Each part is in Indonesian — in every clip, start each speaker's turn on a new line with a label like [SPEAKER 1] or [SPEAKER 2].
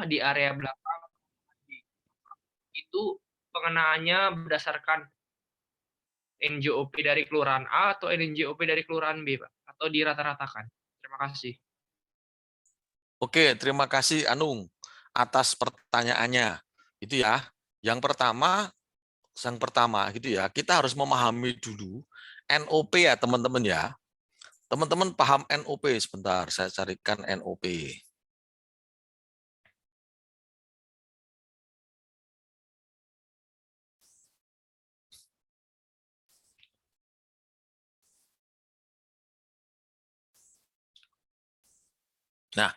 [SPEAKER 1] di area belakang itu pengenaannya berdasarkan NJOP dari kelurahan A atau NJOP dari kelurahan B, Pak? Atau dirata-ratakan? Terima kasih.
[SPEAKER 2] Oke, terima kasih Anung atas pertanyaannya. Itu ya. Yang pertama gitu ya, kita harus memahami dulu NOP ya, teman-teman ya. Teman-teman paham NOP? Sebentar, saya carikan NOP. Nah,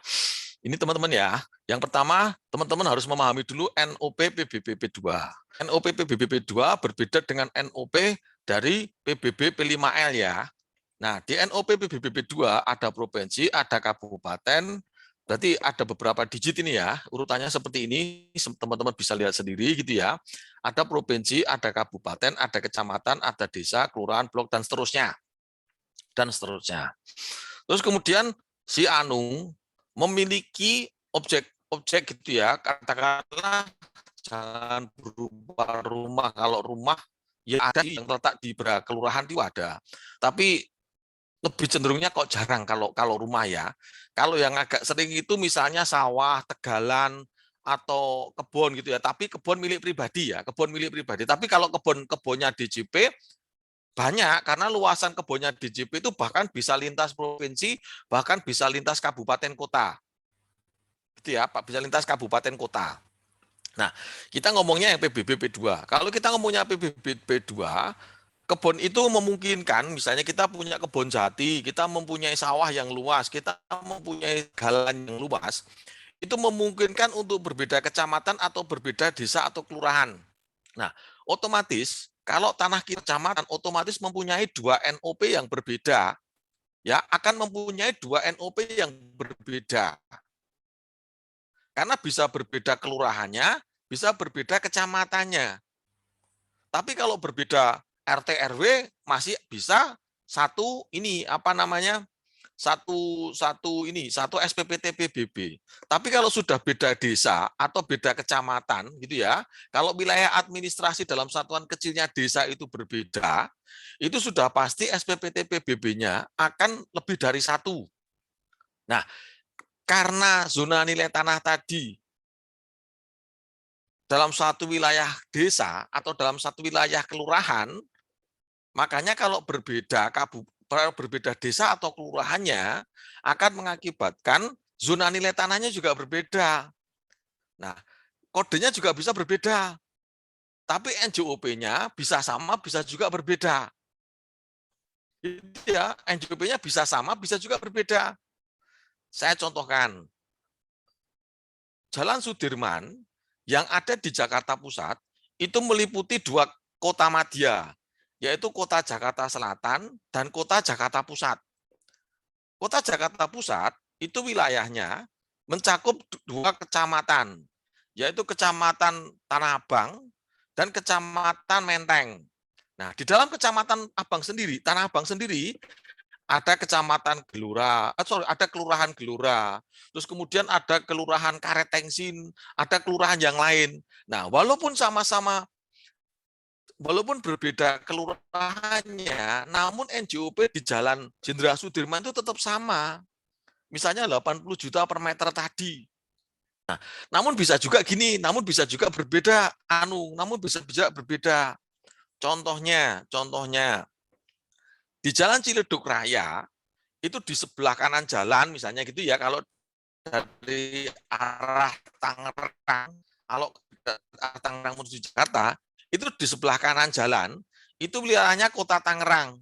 [SPEAKER 2] ini teman-teman ya. Yang pertama, teman-teman harus memahami dulu NOP PBB P2. NOP PBB P2 berbeda dengan NOP dari PBB P5L ya. Nah, di NOP PBB P2 ada provinsi, ada kabupaten, berarti ada beberapa digit ini ya. Urutannya seperti ini, teman-teman bisa lihat sendiri gitu ya. Ada provinsi, ada kabupaten, ada kecamatan, ada desa, kelurahan, blok, dan seterusnya. Dan seterusnya. Terus kemudian si Anung memiliki objek-objek gitu ya, katakanlah jangan berupa rumah. Kalau rumah ya ada yang terletak di kelurahan itu ada, tapi lebih cenderungnya kok jarang kalau rumah ya. Kalau yang agak sering itu misalnya sawah, tegalan, atau kebun gitu ya. Tapi kebun milik pribadi ya, kebun milik pribadi. Tapi kalau kebunnya DJP banyak, karena luasan kebunnya DJP itu bahkan bisa lintas provinsi, bahkan bisa lintas kabupaten kota. Gitu ya, Pak, bisa lintas kabupaten kota. Nah, kita ngomongnya yang PBB P2. Kalau kita ngomongnya PBB P2, kebun itu memungkinkan, misalnya kita punya kebun jati, kita mempunyai sawah yang luas, kita mempunyai galan yang luas, itu memungkinkan untuk berbeda kecamatan atau berbeda desa atau kelurahan. Nah, otomatis kalau tanah kita kecamatan otomatis mempunyai dua NOP yang berbeda, ya akan mempunyai dua NOP yang berbeda. Karena bisa berbeda kelurahannya, bisa berbeda kecamatannya. Tapi kalau berbeda RT RW masih bisa satu ini apa namanya? Satu SPPT PBB. Tapi kalau sudah beda desa atau beda kecamatan gitu ya, kalau wilayah administrasi dalam satuan kecilnya desa itu berbeda, itu sudah pasti SPPT PBB-nya akan lebih dari satu. Nah, karena zona nilai tanah tadi dalam satu wilayah desa atau dalam satu wilayah kelurahan, makanya kalau berbeda desa atau kelurahannya akan mengakibatkan zona nilai tanahnya juga berbeda. Nah, kodenya juga bisa berbeda. Tapi NJOP-nya bisa sama, bisa juga berbeda. Ya, NJOP-nya bisa sama, bisa juga berbeda. Saya contohkan, Jalan Sudirman yang ada di Jakarta Pusat itu meliputi dua kota madya, yaitu kota Jakarta Selatan dan kota Jakarta Pusat. Kota Jakarta Pusat itu wilayahnya mencakup dua kecamatan, yaitu Kecamatan Tanah Abang dan Kecamatan Menteng. Nah, di dalam Kecamatan Abang sendiri, Tanah Abang sendiri, ada Kecamatan Gelora, ada Kelurahan Gelora, terus kemudian ada Kelurahan Karet Tengsin, ada kelurahan yang lain. Nah, walaupun berbeda kelurahannya, namun NJOP di Jalan Jenderal Sudirman itu tetap sama. Misalnya 80 juta per meter tadi. Namun bisa juga gini, namun bisa juga berbeda, namun bisa juga berbeda. Contohnya, di Jalan Ciledug Raya, itu di sebelah kanan jalan, misalnya gitu ya, kalau dari arah Tangerang, kalau arah Tangerang menuju Jakarta, itu di sebelah kanan jalan, itu wilayahnya kota Tangerang.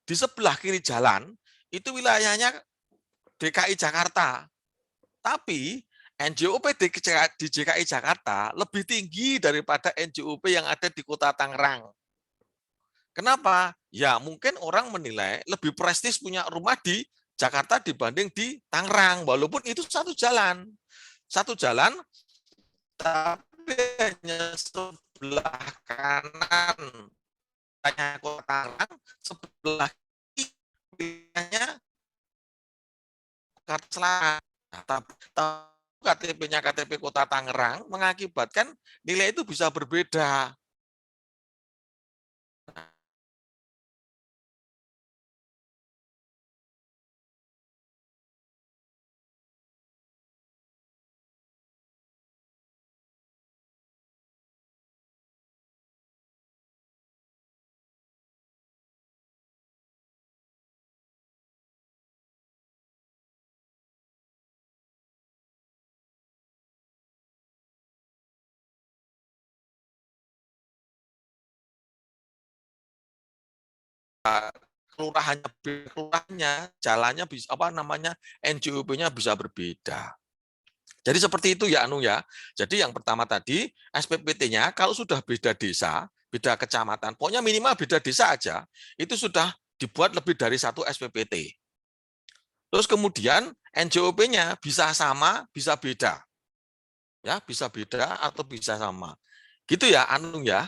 [SPEAKER 2] Di sebelah kiri jalan, itu wilayahnya DKI Jakarta. Tapi NJOP di DKI Jakarta lebih tinggi daripada NJOP yang ada di kota Tangerang. Kenapa? Ya mungkin orang menilai lebih prestis punya rumah di Jakarta dibanding di Tangerang, walaupun itu satu jalan. Satu jalan, tapi hanya sebelah kanan hanya kota Tangerang, sebelah kirinya Jakarta Selatan. Nah, KTP-nya KTP Kota Tangerang, mengakibatkan nilai itu bisa berbeda. Kelurahannya, jalannya bisa NJOP-nya bisa berbeda. Jadi seperti itu ya Anu ya. Jadi yang pertama tadi SPPT-nya kalau sudah beda desa, beda kecamatan, pokoknya minimal beda desa aja, itu sudah dibuat lebih dari satu SPPT. Terus kemudian NJOP-nya bisa sama, bisa beda. Ya, bisa beda atau bisa sama. Gitu ya Anu ya.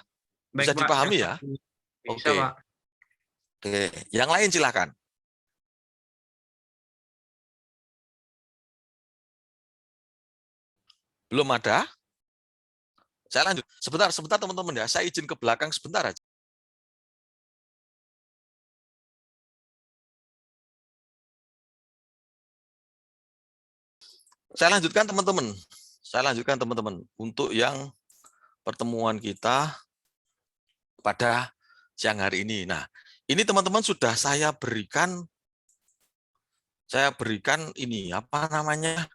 [SPEAKER 1] Baik,
[SPEAKER 2] Bisa
[SPEAKER 1] Pak.
[SPEAKER 2] dipahami ya?
[SPEAKER 1] Bisa, Pak.
[SPEAKER 2] Oke. Oke, yang lain silakan. Belum ada? Saya lanjut. Sebentar teman-teman ya. Saya izin ke belakang sebentar aja. Saya lanjutkan teman-teman. Untuk yang pertemuan kita pada siang hari ini. Nah, ini teman-teman sudah saya berikan ini apa namanya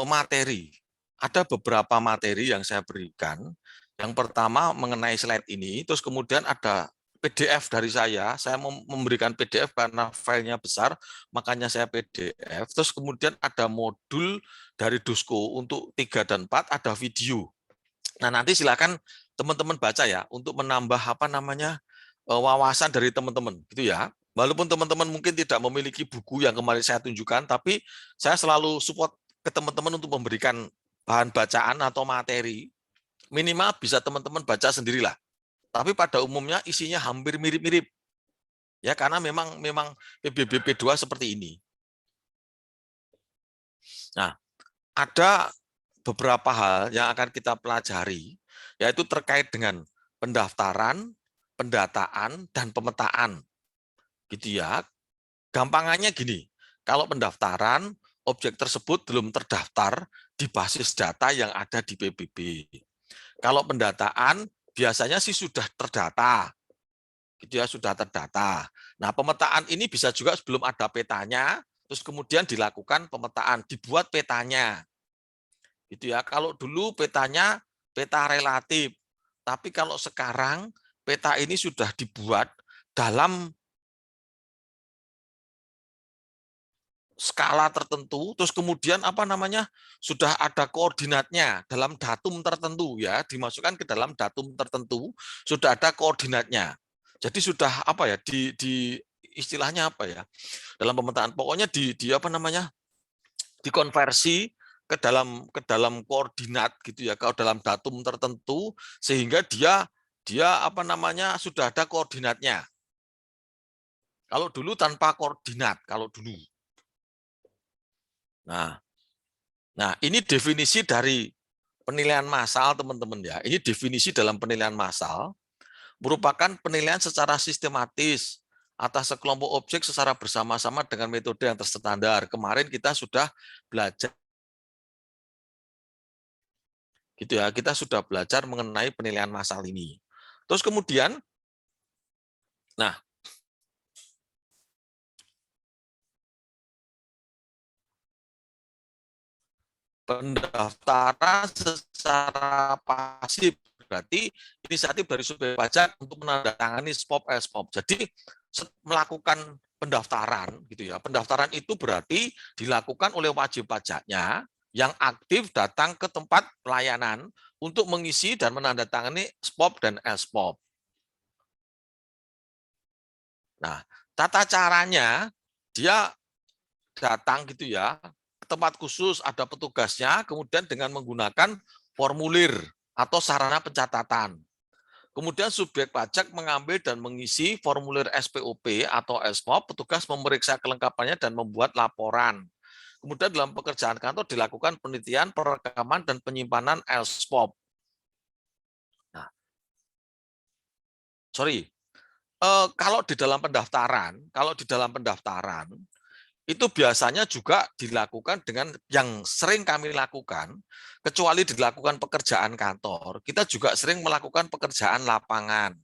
[SPEAKER 2] materi. Ada beberapa materi yang saya berikan. Yang pertama mengenai slide ini, terus kemudian ada PDF dari saya memberikan PDF karena filenya besar, makanya saya PDF. Terus kemudian ada modul dari Dusko untuk 3 dan 4, ada video. Nah, nanti silakan teman-teman baca ya, untuk menambah apa namanya wawasan dari teman-teman, gitu ya. Walaupun teman-teman mungkin tidak memiliki buku yang kemarin saya tunjukkan, tapi saya selalu support ke teman-teman untuk memberikan bahan bacaan atau materi. Minimal bisa teman-teman baca sendirilah. Tapi pada umumnya isinya hampir mirip-mirip. Ya, karena memang PBBP 2 seperti ini. Nah, ada beberapa hal yang akan kita pelajari, yaitu terkait dengan pendaftaran, pendataan, dan pemetaan. Gitu ya. Gampangannya gini, kalau pendaftaran, objek tersebut belum terdaftar di basis data yang ada di PBB. Kalau pendataan, biasanya sih sudah terdata. Gitu ya, sudah terdata. Nah, pemetaan ini bisa juga sebelum ada petanya, terus kemudian dilakukan pemetaan, dibuat petanya. Gitu ya. Kalau dulu petanya peta relatif, tapi kalau sekarang peta ini sudah dibuat dalam skala tertentu, terus kemudian apa namanya sudah ada koordinatnya dalam datum tertentu ya, dimasukkan ke dalam datum tertentu, sudah ada koordinatnya. Jadi sudah apa ya di istilahnya apa ya dalam pemetaan, pokoknya di apa namanya dikonversi ke dalam koordinat gitu ya, ke dalam datum tertentu sehingga dia apa namanya sudah ada koordinatnya. Kalau dulu tanpa koordinat, kalau dulu. Nah, ini definisi dari penilaian massal, teman-teman ya. Ini definisi dalam penilaian massal merupakan penilaian secara sistematis atas sekelompok objek secara bersama-sama dengan metode yang terstandar. Kemarin kita sudah belajar gitu ya, kita sudah belajar mengenai penilaian massal ini. Terus kemudian, nah, pendaftaran secara pasif berarti inisiatif dari subjek pajak untuk menandatangani SPOP SPOP. Jadi melakukan pendaftaran gitu ya. Pendaftaran itu berarti dilakukan oleh wajib pajaknya yang aktif datang ke tempat pelayanan untuk mengisi dan menandatangani SPOP dan SPOP. Nah, tata caranya dia datang gitu ya, tempat khusus ada petugasnya, kemudian dengan menggunakan formulir atau sarana pencatatan. Kemudian subjek pajak mengambil dan mengisi formulir SPOP atau SPOP, petugas memeriksa kelengkapannya dan membuat laporan. Kemudian dalam pekerjaan kantor dilakukan penelitian, perekaman, dan penyimpanan LSPOP. Nah, sorry, kalau di dalam pendaftaran, itu biasanya juga dilakukan dengan yang sering kami lakukan, kecuali dilakukan pekerjaan kantor, kita juga sering melakukan pekerjaan lapangan.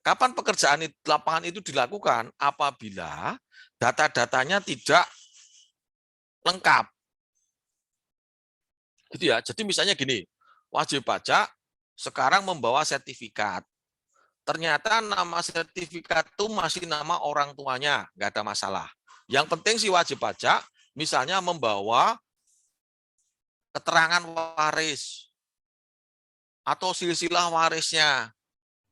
[SPEAKER 2] Kapan pekerjaan lapangan itu dilakukan? Apabila data-datanya tidak lengkap. Gitu ya. Jadi misalnya gini, wajib pajak sekarang membawa sertifikat. Ternyata nama sertifikat itu masih nama orang tuanya, nggak ada masalah. Yang penting si wajib pajak misalnya membawa keterangan waris atau silsilah warisnya,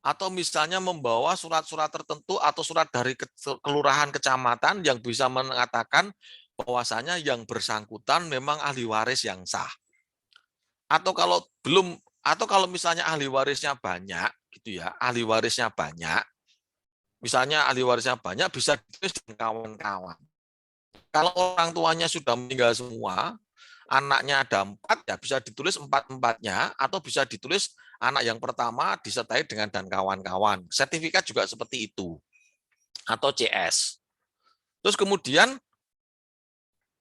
[SPEAKER 2] atau misalnya membawa surat-surat tertentu atau surat dari kelurahan kecamatan yang bisa mengatakan bahwasanya yang bersangkutan memang ahli waris yang sah. Atau kalau belum, atau kalau misalnya ahli warisnya banyak, gitu ya, ahli warisnya banyak, misalnya ahli warisnya banyak bisa ditulis dengan kawan-kawan. Kalau orang tuanya sudah meninggal semua, anaknya ada 4, ya bisa ditulis 4-4-nya, atau bisa ditulis anak yang pertama disertai dengan dan kawan-kawan. Sertifikat juga seperti itu, atau CS. Terus kemudian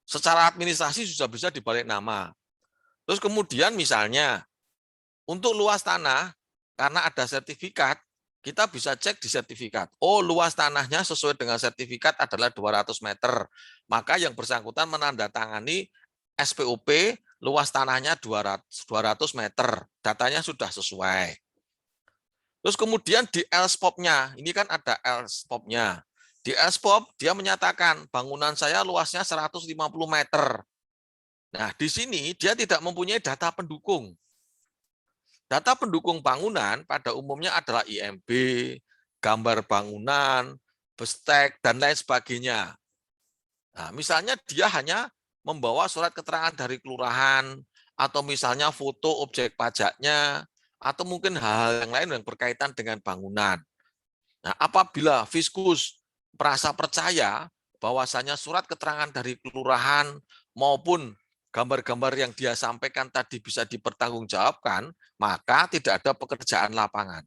[SPEAKER 2] secara administrasi sudah bisa dibalik nama. Terus kemudian misalnya untuk luas tanah, karena ada sertifikat, kita bisa cek di sertifikat. Oh, luas tanahnya sesuai dengan sertifikat adalah 200 meter. Maka yang bersangkutan menandatangani SPOP luas tanahnya 200 meter. Datanya sudah sesuai. Terus kemudian di LSPOP-nya, ini kan ada LSPOP-nya. Di LSPOP dia menyatakan bangunan saya luasnya 150 meter. Nah, di sini dia tidak mempunyai data pendukung. Data pendukung bangunan pada umumnya adalah IMB, gambar bangunan, bestek, dan lain sebagainya. Nah, misalnya dia hanya membawa surat keterangan dari kelurahan, atau misalnya foto objek pajaknya, atau mungkin hal-hal yang lain yang berkaitan dengan bangunan. Nah, apabila Fiskus merasa percaya bahwasanya surat keterangan dari kelurahan maupun gambar-gambar yang dia sampaikan tadi bisa dipertanggungjawabkan, maka tidak ada pekerjaan lapangan.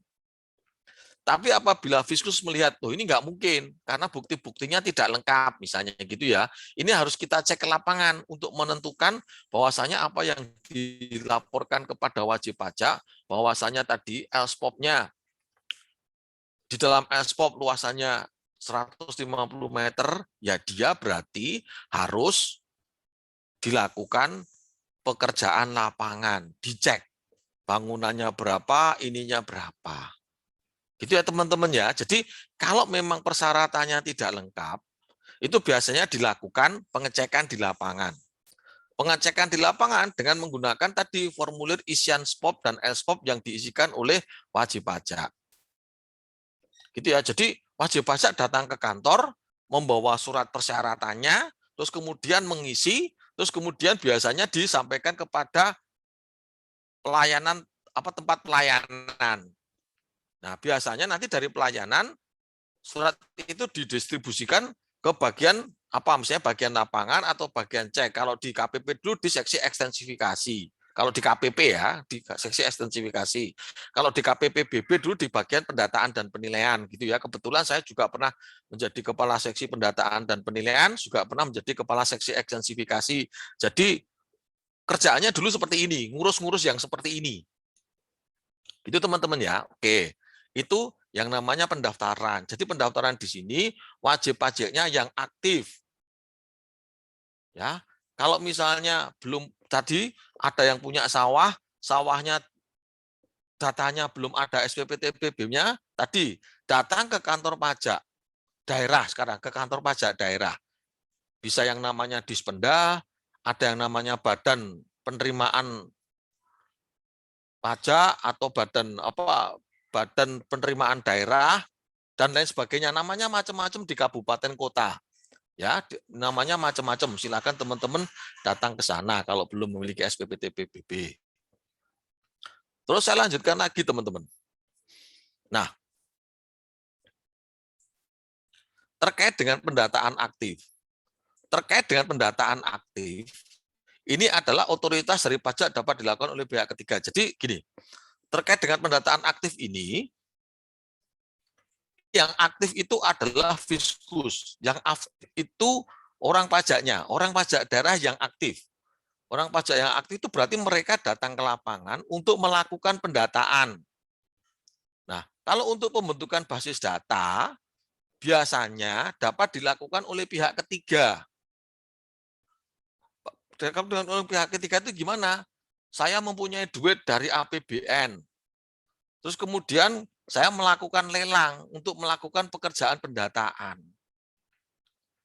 [SPEAKER 2] Tapi apabila Fiskus melihat, oh ini nggak mungkin, karena bukti-buktinya tidak lengkap, misalnya gitu ya, ini harus kita cek ke lapangan untuk menentukan bahwasanya apa yang dilaporkan kepada wajib pajak, bahwasanya tadi LSPOP-nya, di dalam LSPOP luasannya 150 meter, ya dia berarti harus dilakukan pekerjaan lapangan, dicek bangunannya berapa, ininya berapa. Gitu ya teman-teman ya. Jadi kalau memang persyaratannya tidak lengkap, itu biasanya dilakukan pengecekan di lapangan. Pengecekan di lapangan dengan menggunakan tadi formulir isian SPOP dan LSPOP yang diisikan oleh wajib pajak. Gitu ya. Jadi wajib pajak datang ke kantor, membawa surat persyaratannya, terus kemudian mengisi, terus kemudian biasanya disampaikan kepada pelayanan tempat pelayanan. Nah, biasanya nanti dari pelayanan surat itu didistribusikan ke bagian misalnya bagian lapangan atau bagian cek. Kalau di KPP dulu di seksi ekstensifikasi. Kalau di KPP ya, di seksi ekstensifikasi. Kalau di KPP BB dulu di bagian pendataan dan penilaian gitu ya. Kebetulan saya juga pernah menjadi kepala seksi pendataan dan penilaian, juga pernah menjadi kepala seksi ekstensifikasi. Jadi kerjaannya dulu seperti ini, ngurus-ngurus yang seperti ini. Gitu teman-teman ya. Oke. Itu yang namanya pendaftaran. Jadi pendaftaran di sini wajib pajaknya yang aktif. Ya. Kalau misalnya belum tadi ada yang punya sawah, sawahnya datanya belum ada SPP TPB-nya, tadi datang ke kantor pajak daerah sekarang, ke kantor pajak daerah. Bisa yang namanya Dispenda, ada yang namanya Badan Penerimaan Pajak atau Badan Penerimaan Daerah dan lain sebagainya, namanya macam-macam di kabupaten kota. Ya, namanya macam-macam. Silakan teman-teman datang ke sana kalau belum memiliki SPP TPBB. Terus saya lanjutkan lagi teman-teman. Nah, terkait dengan pendataan aktif. terkait dengan pendataan aktif, ini adalah otoritas dari pajak dapat dilakukan oleh pihak ketiga. Jadi gini, terkait dengan pendataan aktif ini, yang aktif itu adalah fiskus, yang aktif itu orang pajaknya, orang pajak daerah yang aktif. Orang pajak yang aktif itu berarti mereka datang ke lapangan untuk melakukan pendataan. Nah, kalau untuk pembentukan basis data, biasanya dapat dilakukan oleh pihak ketiga. Oleh pihak ketiga itu gimana? Saya mempunyai duit dari APBN, terus kemudian saya melakukan lelang untuk melakukan pekerjaan pendataan.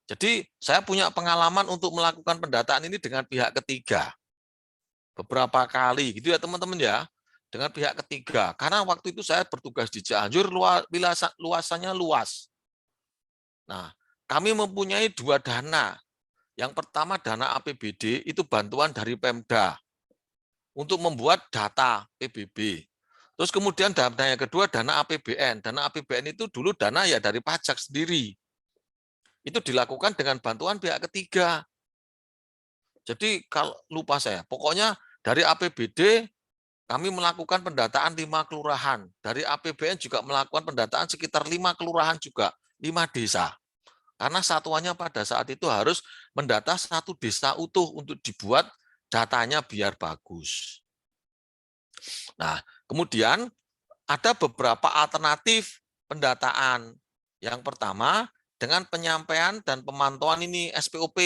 [SPEAKER 2] Jadi saya punya pengalaman untuk melakukan pendataan ini dengan pihak ketiga. Beberapa kali gitu ya teman-teman ya. Dengan pihak ketiga. Karena waktu itu saya bertugas di Cianjur, luasannya luas. Nah, kami mempunyai dua dana. Yang pertama dana APBD itu bantuan dari Pemda untuk membuat data PBB. Terus kemudian dana yang kedua dana APBN. Dana APBN itu dulu dana ya dari pajak sendiri. Itu dilakukan dengan bantuan pihak ketiga. Jadi kalau lupa saya, pokoknya dari APBD kami melakukan pendataan 5 kelurahan. Dari APBN juga melakukan pendataan sekitar 5 kelurahan juga, 5 desa. Karena satuannya pada saat itu harus mendata satu desa utuh untuk dibuat datanya biar bagus. Nah, kemudian ada beberapa alternatif pendataan. Yang pertama, dengan penyampaian dan pemantauan ini SPOP.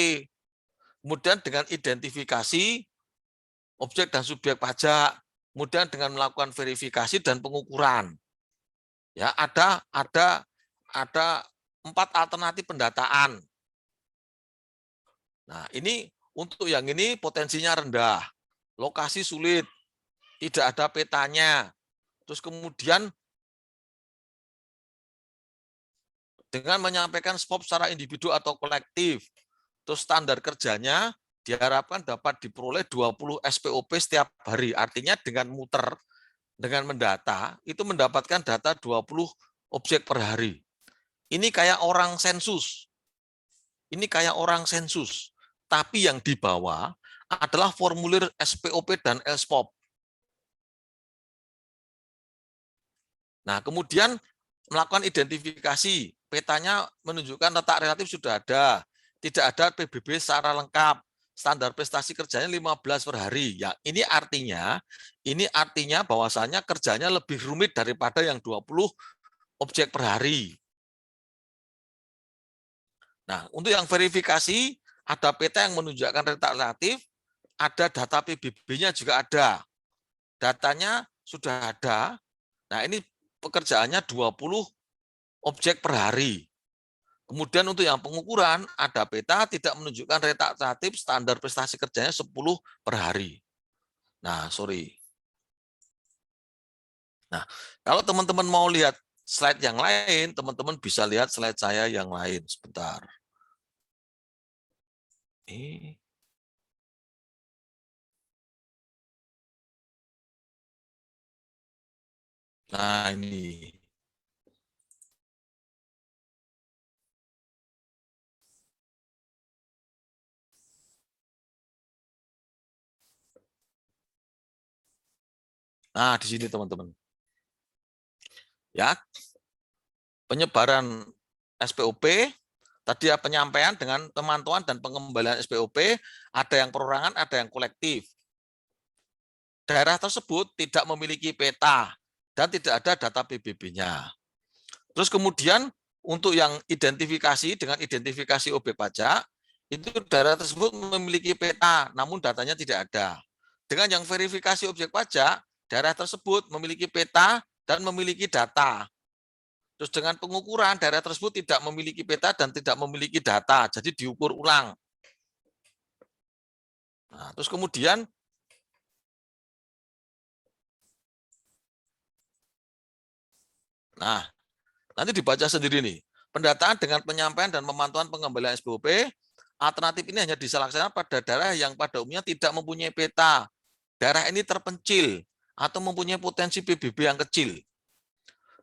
[SPEAKER 2] Kemudian dengan identifikasi objek dan subjek pajak. Kemudian dengan melakukan verifikasi dan pengukuran. Ya, ada 4 alternatif pendataan. Nah, ini untuk yang ini potensinya rendah. Lokasi sulit, tidak ada petanya. Terus kemudian dengan menyampaikan SPOP secara individu atau kolektif. Terus standar kerjanya diharapkan dapat diperoleh 20 SPOP setiap hari. Artinya dengan muter, dengan mendata, itu mendapatkan data 20 objek per hari. Ini kayak orang sensus. Ini kayak orang sensus. Tapi yang dibawa adalah formulir SPOP dan LSPOP. Nah, kemudian melakukan identifikasi. Petanya menunjukkan letak relatif sudah ada. Tidak ada PBB secara lengkap. Standar prestasi kerjanya 15 per hari. Ya, ini artinya bahwasannya kerjanya lebih rumit daripada yang 20 objek per hari. Nah, untuk yang verifikasi, ada peta yang menunjukkan letak relatif, ada data PBB-nya juga ada. Datanya sudah ada. Nah, ini pekerjaannya 20 objek per hari. Kemudian untuk yang pengukuran, ada peta tidak menunjukkan letak relatif, standar prestasi kerjanya 10 per hari. Nah, sorry. Nah, kalau teman-teman mau lihat slide yang lain, teman-teman bisa lihat slide saya yang lain. Sebentar. Nah, ini. Nah, di sini teman-teman. Ya, penyebaran SPOP, tadi ya penyampaian dengan pemantauan dan pengembalian SPOP, ada yang perorangan, ada yang kolektif. Daerah tersebut tidak memiliki peta dan tidak ada data PBB-nya. Terus kemudian untuk yang identifikasi dengan identifikasi objek pajak, itu daerah tersebut memiliki peta, namun datanya tidak ada. Dengan yang verifikasi objek pajak, daerah tersebut memiliki peta dan memiliki data. Terus dengan pengukuran, daerah tersebut tidak memiliki peta dan tidak memiliki data, jadi diukur ulang. Nah, terus kemudian nanti dibaca sendiri nih. Pendataan dengan penyampaian dan pemantauan pengembalian SPOP, alternatif ini hanya dilaksanakan pada daerah yang pada umumnya tidak mempunyai peta. Daerah ini terpencil atau mempunyai potensi PBB yang kecil.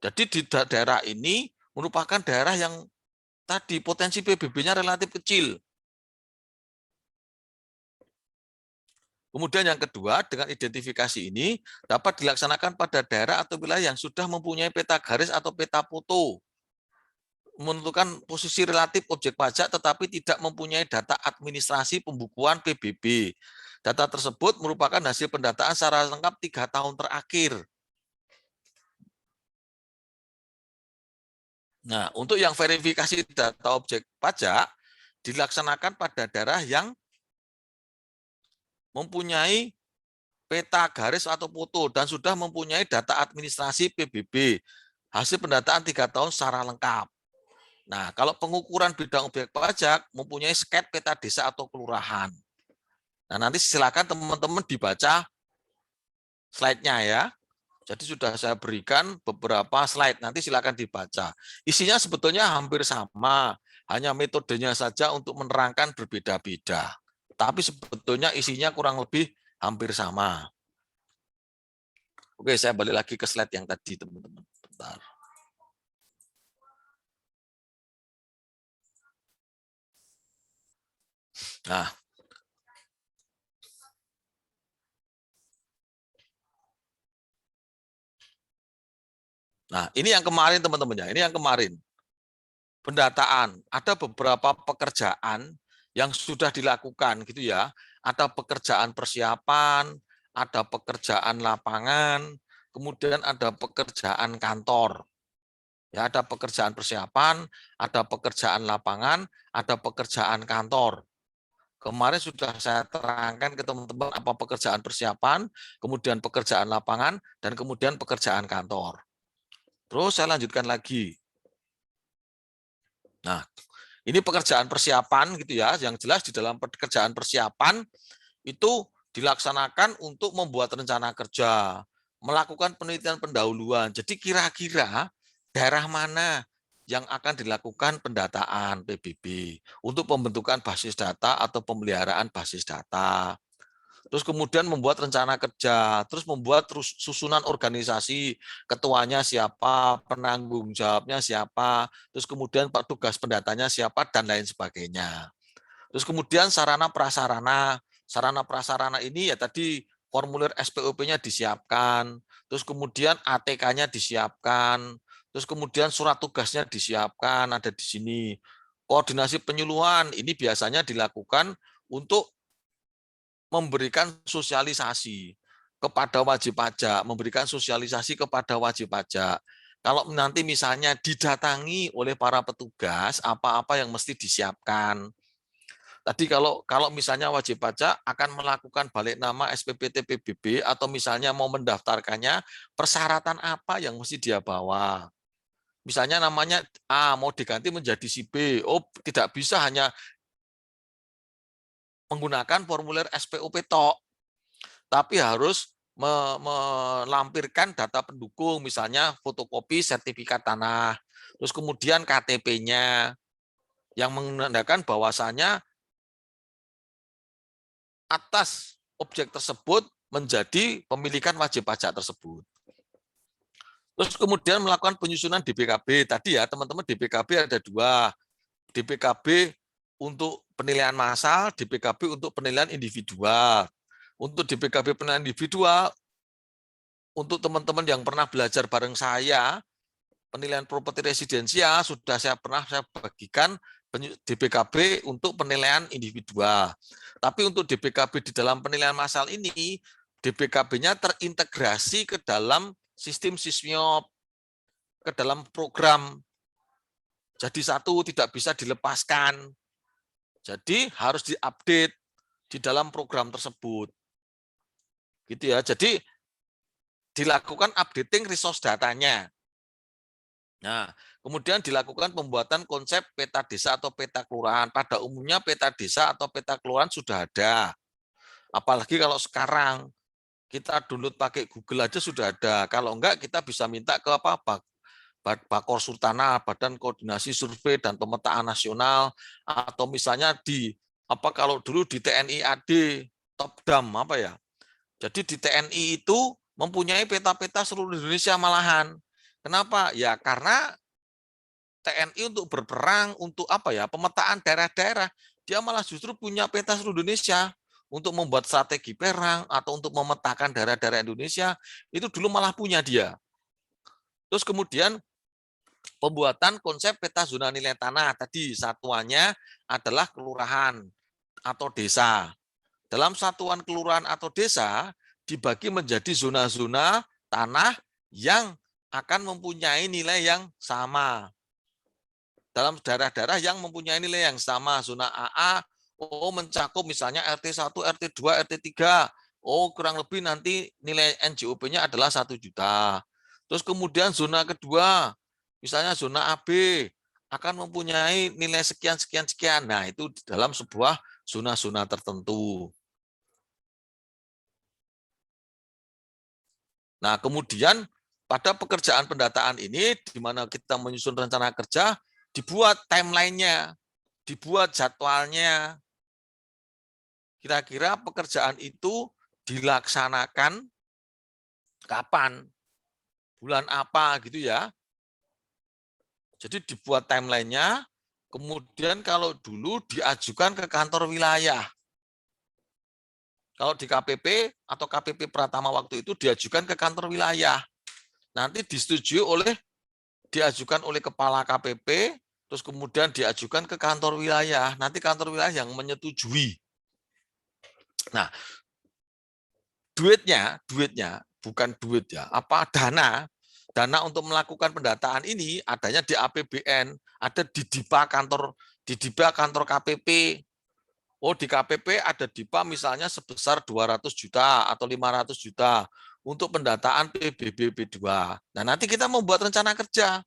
[SPEAKER 2] Jadi di daerah ini merupakan daerah yang tadi potensi PBB-nya relatif kecil. Kemudian yang kedua, dengan identifikasi ini dapat dilaksanakan pada daerah atau wilayah yang sudah mempunyai peta garis atau peta foto, menentukan posisi relatif objek pajak tetapi tidak mempunyai data administrasi pembukuan PBB. Data tersebut merupakan hasil pendataan secara lengkap 3 tahun terakhir. Nah, untuk yang verifikasi data objek pajak dilaksanakan pada daerah yang mempunyai peta garis atau foto dan sudah mempunyai data administrasi PBB. Hasil pendataan 3 tahun secara lengkap. Nah, kalau pengukuran bidang objek pajak mempunyai sket peta desa atau kelurahan. Nah, nanti silakan teman-teman dibaca slide-nya ya. Jadi sudah saya berikan beberapa slide, nanti silakan dibaca. Isinya sebetulnya hampir sama, hanya metodenya saja untuk menerangkan berbeda-beda. Tapi sebetulnya isinya kurang lebih hampir sama. Oke, saya balik lagi ke slide yang tadi, teman-teman. Bentar. Nah, ini yang kemarin teman-teman ya, ini yang kemarin. Pendataan, ada beberapa pekerjaan yang sudah dilakukan gitu ya. Ada pekerjaan persiapan, ada pekerjaan lapangan, kemudian ada pekerjaan kantor. Ya, ada pekerjaan persiapan, ada pekerjaan lapangan, ada pekerjaan kantor. Kemarin sudah saya terangkan ke teman-teman apa pekerjaan persiapan, kemudian pekerjaan lapangan, dan kemudian pekerjaan kantor. Terus saya lanjutkan lagi. Nah, ini pekerjaan persiapan gitu ya, yang jelas di dalam pekerjaan persiapan itu dilaksanakan untuk membuat rencana kerja, melakukan penelitian pendahuluan. Jadi kira-kira daerah mana yang akan dilakukan pendataan PBB untuk pembentukan basis data atau pemeliharaan basis data. Terus kemudian membuat rencana kerja, terus membuat susunan organisasi, ketuanya siapa, penanggung jawabnya siapa, terus kemudian tugas pendatanya siapa, dan lain sebagainya. Terus kemudian sarana prasarana ini ya tadi formulir SPOP-nya disiapkan, terus kemudian ATK-nya disiapkan, terus kemudian surat tugasnya disiapkan, ada di sini. Koordinasi penyuluhan ini biasanya dilakukan untuk memberikan sosialisasi kepada wajib pajak, memberikan sosialisasi kepada wajib pajak. Kalau nanti misalnya didatangi oleh para petugas, apa-apa yang mesti disiapkan. Tadi kalau misalnya wajib pajak akan melakukan balik nama SPPT PBB atau misalnya mau mendaftarkannya, persyaratan apa yang mesti dia bawa. Misalnya namanya A mau diganti menjadi si B. Oh, tidak bisa hanya menggunakan formulir SPOP tok, tapi harus melampirkan data pendukung, misalnya fotokopi sertifikat tanah, terus kemudian KTP-nya, yang menandakan bahwasannya atas objek tersebut menjadi pemilikan wajib pajak tersebut. Terus kemudian melakukan penyusunan DPKB. Tadi ya teman-teman, DPKB ada dua. DPKB untuk penilaian massal, DPKB untuk penilaian individual. Untuk DPKB penilaian individual, untuk teman-teman yang pernah belajar bareng saya, penilaian properti residensial sudah saya bagikan DPKB untuk penilaian individual. Tapi untuk DPKB di dalam penilaian massal ini, DPKB-nya terintegrasi ke dalam sistem Sismiop, ke dalam program. Jadi satu, tidak bisa dilepaskan. Jadi harus diupdate di dalam program tersebut. Gitu ya. Jadi dilakukan updating resource datanya. Nah, kemudian dilakukan pembuatan konsep peta desa atau peta kelurahan. Pada umumnya peta desa atau peta kelurahan sudah ada. Apalagi kalau sekarang kita download pakai Google aja sudah ada. Kalau enggak kita bisa minta ke Bakor Sultana, Badan Koordinasi Survei dan Pemetaan Nasional, atau misalnya kalau dulu di TNI AD Topdam apa ya. Jadi di TNI itu mempunyai peta-peta seluruh Indonesia malahan. Kenapa? Ya karena TNI untuk berperang untuk pemetaan daerah-daerah, dia malah justru punya peta seluruh Indonesia untuk membuat strategi perang atau untuk memetakan daerah-daerah Indonesia, itu dulu malah punya dia. Terus kemudian pembuatan konsep peta zona nilai tanah, tadi satuannya adalah kelurahan atau desa. Dalam satuan kelurahan atau desa dibagi menjadi zona-zona tanah yang akan mempunyai nilai yang sama. Dalam daerah-daerah yang mempunyai nilai yang sama, zona AA, mencakup misalnya RT1, RT2, RT3. Kurang lebih nanti nilai NJOP-nya adalah 1 juta. Terus kemudian zona kedua, misalnya zona AB, akan mempunyai nilai sekian, sekian, sekian. Nah, itu dalam sebuah zona-zona tertentu. Nah, kemudian pada pekerjaan pendataan ini, di mana kita menyusun rencana kerja, dibuat timeline-nya, dibuat jadwalnya. Kira-kira pekerjaan itu dilaksanakan kapan, bulan apa gitu ya. Jadi dibuat timeline-nya, kemudian kalau dulu diajukan ke kantor wilayah. Kalau di KPP atau KPP Pratama waktu itu diajukan ke kantor wilayah. Nanti diajukan oleh kepala KPP, terus kemudian diajukan ke kantor wilayah. Nanti kantor wilayah yang menyetujui. Nah, duitnya bukan duit ya, dana untuk melakukan pendataan ini adanya di APBN, ada di DIPA kantor KPP. Di KPP ada DIPA misalnya sebesar 200 juta atau 500 juta untuk pendataan PBB P2. Nah, nanti kita membuat rencana kerja.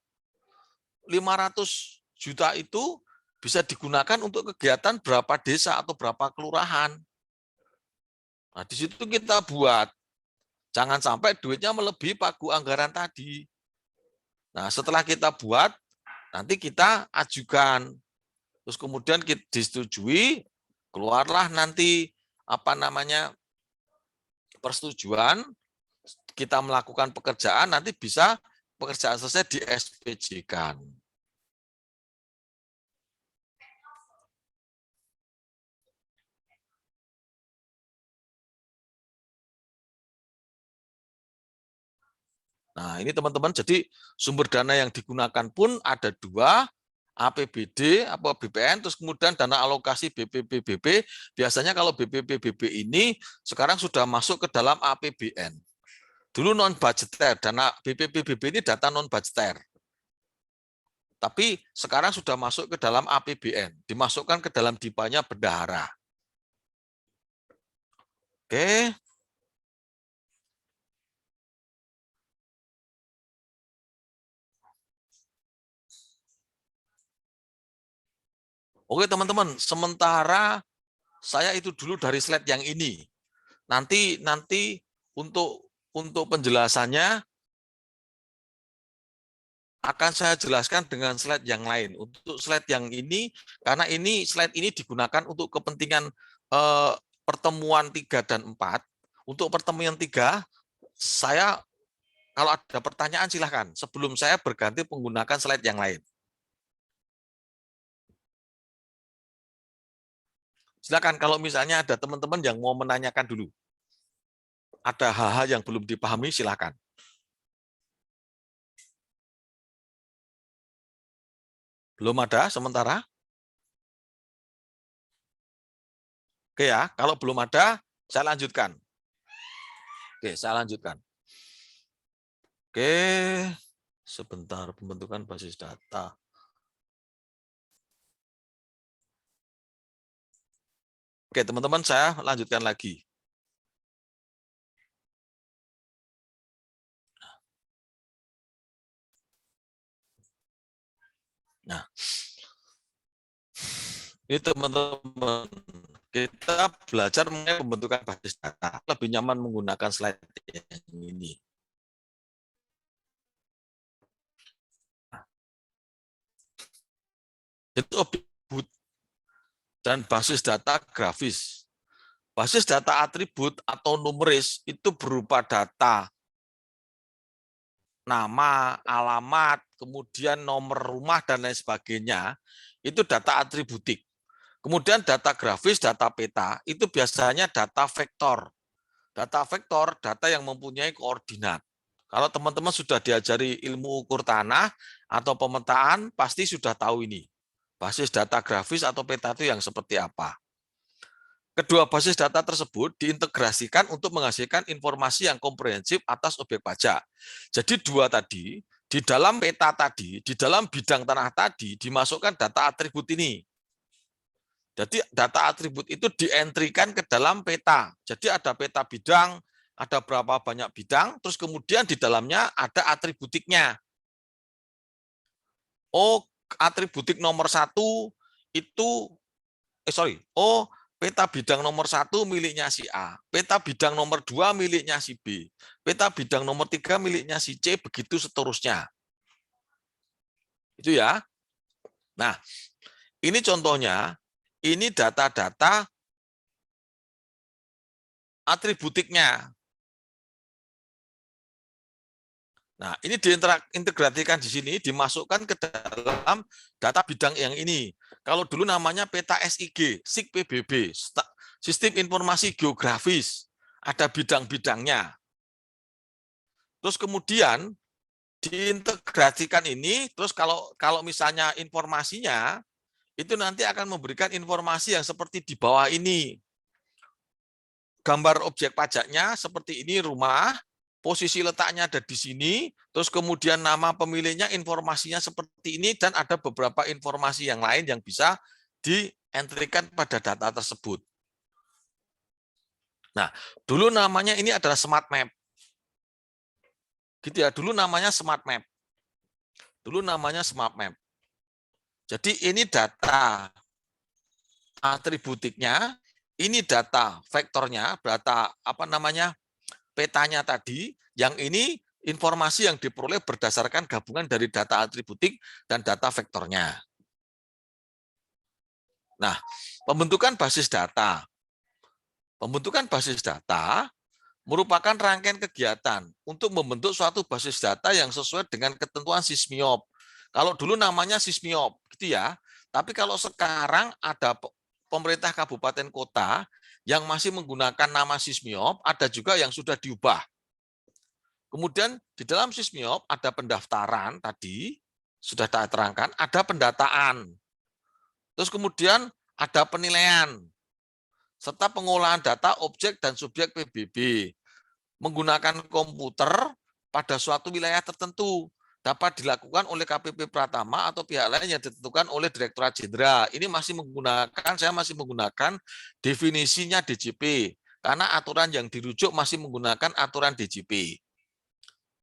[SPEAKER 2] 500 juta itu bisa digunakan untuk kegiatan berapa desa atau berapa kelurahan. Nah, di situ kita buat. Jangan sampai duitnya melebihi pagu anggaran tadi. Nah, setelah kita buat, nanti kita ajukan. Terus kemudian kita disetujui, keluarlah nanti persetujuan, kita melakukan pekerjaan, nanti bisa pekerjaan selesai di SPJ-kan. Nah, ini teman-teman, jadi sumber dana yang digunakan pun ada 2, APBD, BPN, terus kemudian dana alokasi BPPBB. Biasanya kalau BPPBB ini sekarang sudah masuk ke dalam APBN. Dulu non-budgeter, dana BPPBB ini data non-budgeter. Tapi sekarang sudah masuk ke dalam APBN, dimasukkan ke dalam DIPA-nya bendahara. Oke. Oke teman-teman, sementara saya itu dulu dari slide yang ini. Nanti untuk penjelasannya akan saya jelaskan dengan slide yang lain. Untuk slide yang ini, karena slide ini digunakan untuk kepentingan pertemuan 3 dan 4. Untuk pertemuan 3, saya kalau ada pertanyaan silahkan. Sebelum saya berganti menggunakan slide yang lain. Silakan kalau misalnya ada teman-teman yang mau menanyakan dulu. Ada hal-hal yang belum dipahami, silakan. Belum ada sementara? Oke ya, kalau belum ada, saya lanjutkan. Oke, saya lanjutkan. Oke, sebentar, pembentukan basis data. Oke, teman-teman, saya lanjutkan lagi. Nah, ini teman-teman, kita belajar mengenai pembentukan basis data. Lebih nyaman menggunakan slide yang ini. Itu atribut dan basis data grafis. Basis data atribut atau numeris itu berupa data nama, alamat, kemudian nomor rumah, dan lain sebagainya. Itu data atributik. Kemudian data grafis, data peta, itu biasanya data vektor. Data vektor, data yang mempunyai koordinat. Kalau teman-teman sudah diajari ilmu ukur tanah atau pemetaan, pasti sudah tahu ini. Basis data grafis atau peta itu yang seperti apa. Kedua basis data tersebut diintegrasikan untuk menghasilkan informasi yang komprehensif atas objek pajak. Jadi dua tadi, di dalam peta tadi, di dalam bidang tanah tadi, dimasukkan data atribut ini. Jadi data atribut itu dientrikan ke dalam peta. Jadi ada peta bidang, ada berapa banyak bidang, terus kemudian di dalamnya ada atributiknya. Oh, atributik nomor 1 itu, peta bidang nomor 1 miliknya si A, peta bidang nomor 2 miliknya si B, peta bidang nomor 3 miliknya si C, begitu seterusnya. Itu ya. Nah, ini contohnya, ini data-data atributiknya. Nah, ini diintegrasikan di sini, dimasukkan ke dalam data bidang yang ini. Kalau dulu namanya peta SIG, SIG PBB, Sistem Informasi Geografis, ada bidang-bidangnya. Terus kemudian diintegrasikan ini, terus kalau misalnya informasinya, itu nanti akan memberikan informasi yang seperti di bawah ini. Gambar objek pajaknya seperti ini, rumah, posisi letaknya ada di sini, terus kemudian nama pemiliknya, informasinya seperti ini, dan ada beberapa informasi yang lain yang bisa dientrikan pada data tersebut. Nah, dulu namanya ini adalah smart map. Gitu ya, dulu namanya smart map. Dulu namanya smart map. Jadi ini data atributiknya, ini data vektornya, data petanya tadi, yang ini informasi yang diperoleh berdasarkan gabungan dari data atributik dan data vektornya. Nah, pembentukan basis data. Pembentukan basis data merupakan rangkaian kegiatan untuk membentuk suatu basis data yang sesuai dengan ketentuan SISMIOP. Kalau dulu namanya SISMIOP, gitu ya. Tapi kalau sekarang ada pemerintah kabupaten kota yang masih menggunakan nama SISMIOP, ada juga yang sudah diubah. Kemudian di dalam SISMIOP ada pendaftaran tadi, sudah saya terangkan, ada pendataan. Terus kemudian ada penilaian, serta pengolahan data objek dan subjek PBB. Menggunakan komputer pada suatu wilayah tertentu dapat dilakukan oleh KPP Pratama atau pihak lain yang ditentukan oleh Direktorat Jenderal. Ini saya masih menggunakan definisinya DJP, karena aturan yang dirujuk masih menggunakan aturan DJP.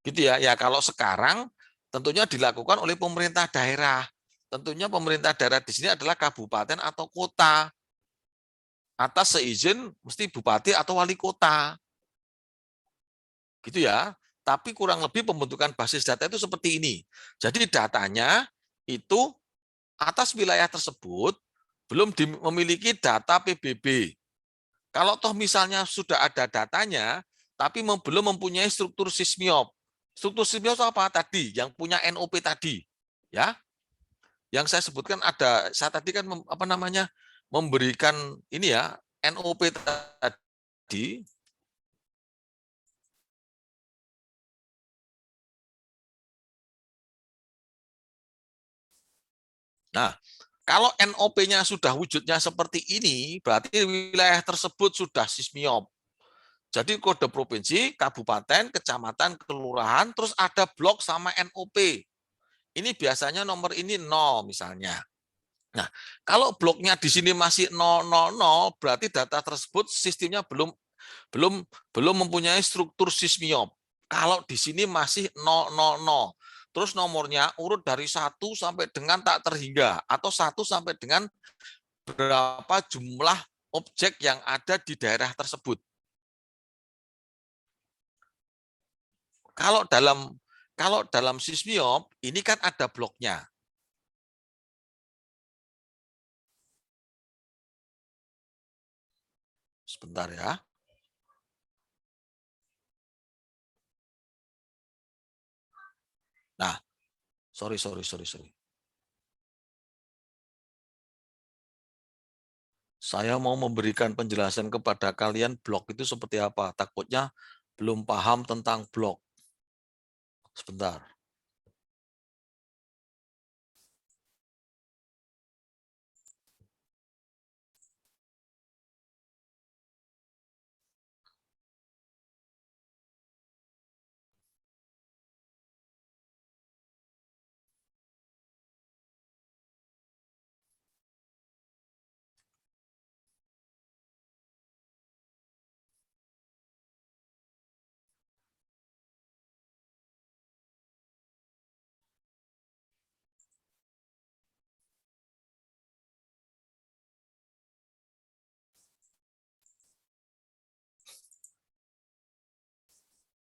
[SPEAKER 2] Gitu ya. Ya kalau sekarang tentunya dilakukan oleh pemerintah daerah. Tentunya pemerintah daerah di sini adalah kabupaten atau kota. Atas seizin mesti bupati atau wali kota. Gitu ya. Tapi kurang lebih pembentukan basis data itu seperti ini. Jadi datanya itu atas wilayah tersebut belum memiliki data PBB. Kalau toh misalnya sudah ada datanya, tapi belum mempunyai struktur SISMIOP. Struktur SISMIOP apa tadi? Yang punya NOP tadi, ya. Yang saya sebutkan saya tadi kan memberikan ini ya NOP tadi. Nah, kalau NOP-nya sudah wujudnya seperti ini, berarti wilayah tersebut sudah SISMIOP. Jadi kode provinsi, kabupaten, kecamatan, kelurahan, terus ada blok sama NOP. Ini biasanya nomor ini 0 misalnya. Nah, kalau bloknya di sini masih 000, berarti data tersebut sistemnya belum mempunyai struktur SISMIOP. Kalau di sini masih 000, terus nomornya urut dari 1 sampai dengan tak terhingga, atau 1 sampai dengan berapa jumlah objek yang ada di daerah tersebut. Kalau dalam SISMIOP, ini kan ada bloknya. Sebentar ya. Nah, sorry. Saya mau memberikan penjelasan kepada kalian blok itu seperti apa. Takutnya belum paham tentang blok. Sebentar.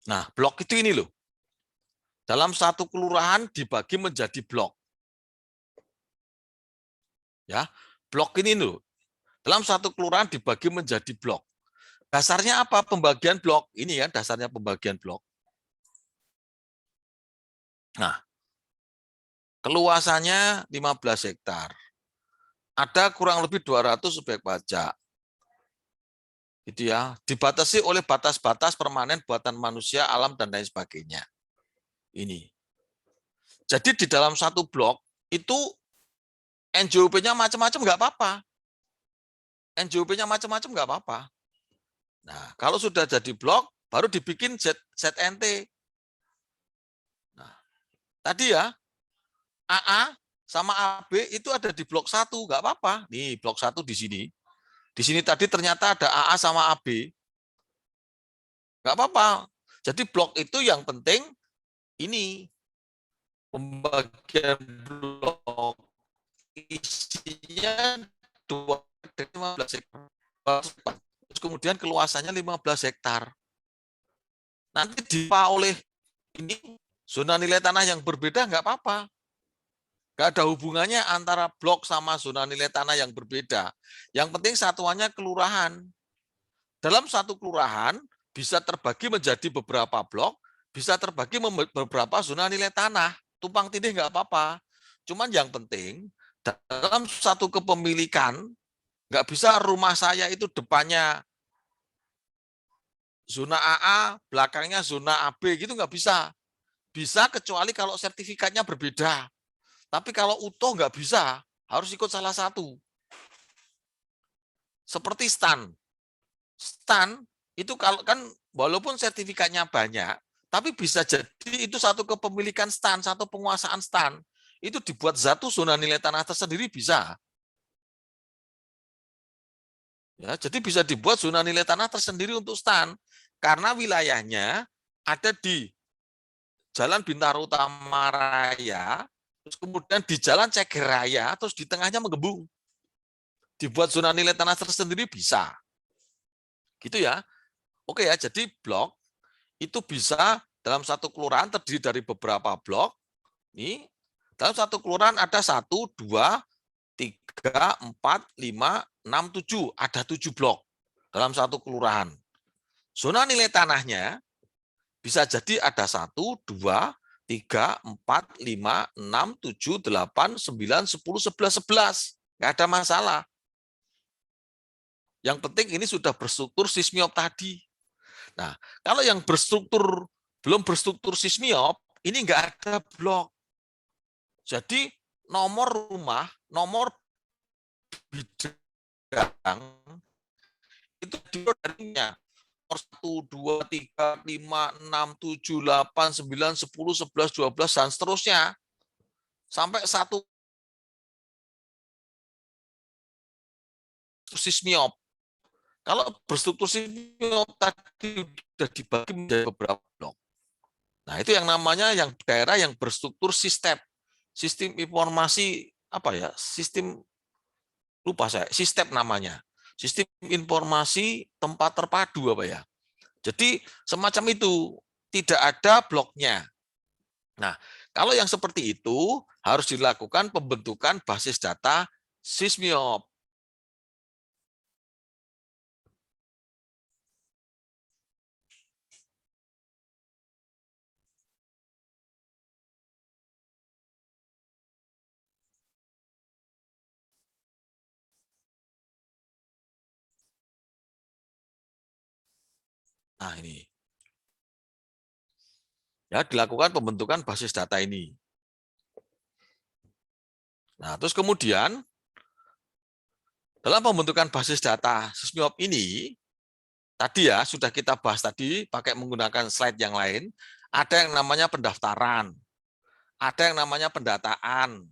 [SPEAKER 2] Nah, blok itu ini loh. Dalam satu kelurahan dibagi menjadi blok. Ya, blok ini loh. Dalam satu kelurahan dibagi menjadi blok. Dasarnya apa pembagian blok? Ini ya dasarnya pembagian blok. Nah, keluasannya 15 hektar. Ada kurang lebih 200 objek pajak. Gitu ya, dibatasi oleh batas-batas permanen buatan manusia, alam dan lain sebagainya. Ini. Jadi di dalam satu blok itu NJOP-nya macam-macam nggak apa-apa. NJOP-nya macam-macam nggak apa-apa. Nah, kalau sudah jadi blok, baru dibikin ZNT. Nah, tadi ya, AA sama AB itu ada di blok 1, nggak apa-apa. Nih, blok 1 di sini. Di sini tadi ternyata ada AA sama AB. Nggak apa-apa. Jadi blok itu yang penting ini pembagian blok isinya 15 hektar. Terus kemudian keluasannya 15 hektar. Nanti dipa oleh ini zona nilai tanah yang berbeda nggak apa-apa. Nggak ada hubungannya antara blok sama zona nilai tanah yang berbeda. Yang penting satuannya kelurahan. Dalam satu kelurahan bisa terbagi menjadi beberapa blok, bisa terbagi beberapa zona nilai tanah. Tumpang tindih nggak apa-apa. Cuman yang penting dalam satu kepemilikan nggak bisa rumah saya itu depannya zona AA, belakangnya zona AB gitu nggak bisa. Bisa kecuali kalau sertifikatnya berbeda. Tapi kalau utuh nggak bisa, harus ikut salah satu. Seperti stan. Stan itu kalau kan walaupun sertifikatnya banyak, tapi bisa jadi itu satu kepemilikan stan, satu penguasaan stan. Itu dibuat satu zona nilai tanah tersendiri bisa. Ya, jadi bisa dibuat zona nilai tanah tersendiri untuk stan. Karena wilayahnya ada di Jalan Bintaro Utama Raya, terus kemudian di Jalan Ceger Raya, terus di tengahnya menggembung. Dibuat zona nilai tanah tersendiri bisa. Gitu ya. Oke ya, jadi blok itu bisa dalam satu kelurahan terdiri dari beberapa blok. Ini dalam satu kelurahan ada 1, 2, 3, 4, 5, 6, 7. Ada 7 blok dalam satu kelurahan. Zona nilai tanahnya bisa jadi ada 1, 2, 3, 4, 5, 6, 7, 8, 9, 10, 11, 11. Nggak ada masalah. Yang penting ini sudah berstruktur sismiop tadi. Nah, kalau yang belum berstruktur sismiop, ini nggak ada blok. Jadi nomor rumah, nomor bidang itu darinya. Nomor 1, 2, 3, 5, 6, 7, 8, 9, 10, 11, 12, dan seterusnya. Sampai satu sismiop. Kalau berstruktur sismiop tadi sudah dibagi menjadi beberapa blok. Nah, itu yang namanya yang daerah yang berstruktur sistem. Sistem informasi apa ya? Sistem lupa saya, sistem namanya. Sistem informasi tempat terpadu apa ya? Jadi semacam itu, tidak ada bloknya. Nah, kalau yang seperti itu harus dilakukan pembentukan basis data sismiop. Nah, ini. Ya, dilakukan pembentukan basis data ini. Nah, terus kemudian dalam pembentukan basis data SysMiop ini, tadi ya sudah kita bahas tadi pakai menggunakan slide yang lain, ada yang namanya pendaftaran, ada yang namanya pendataan,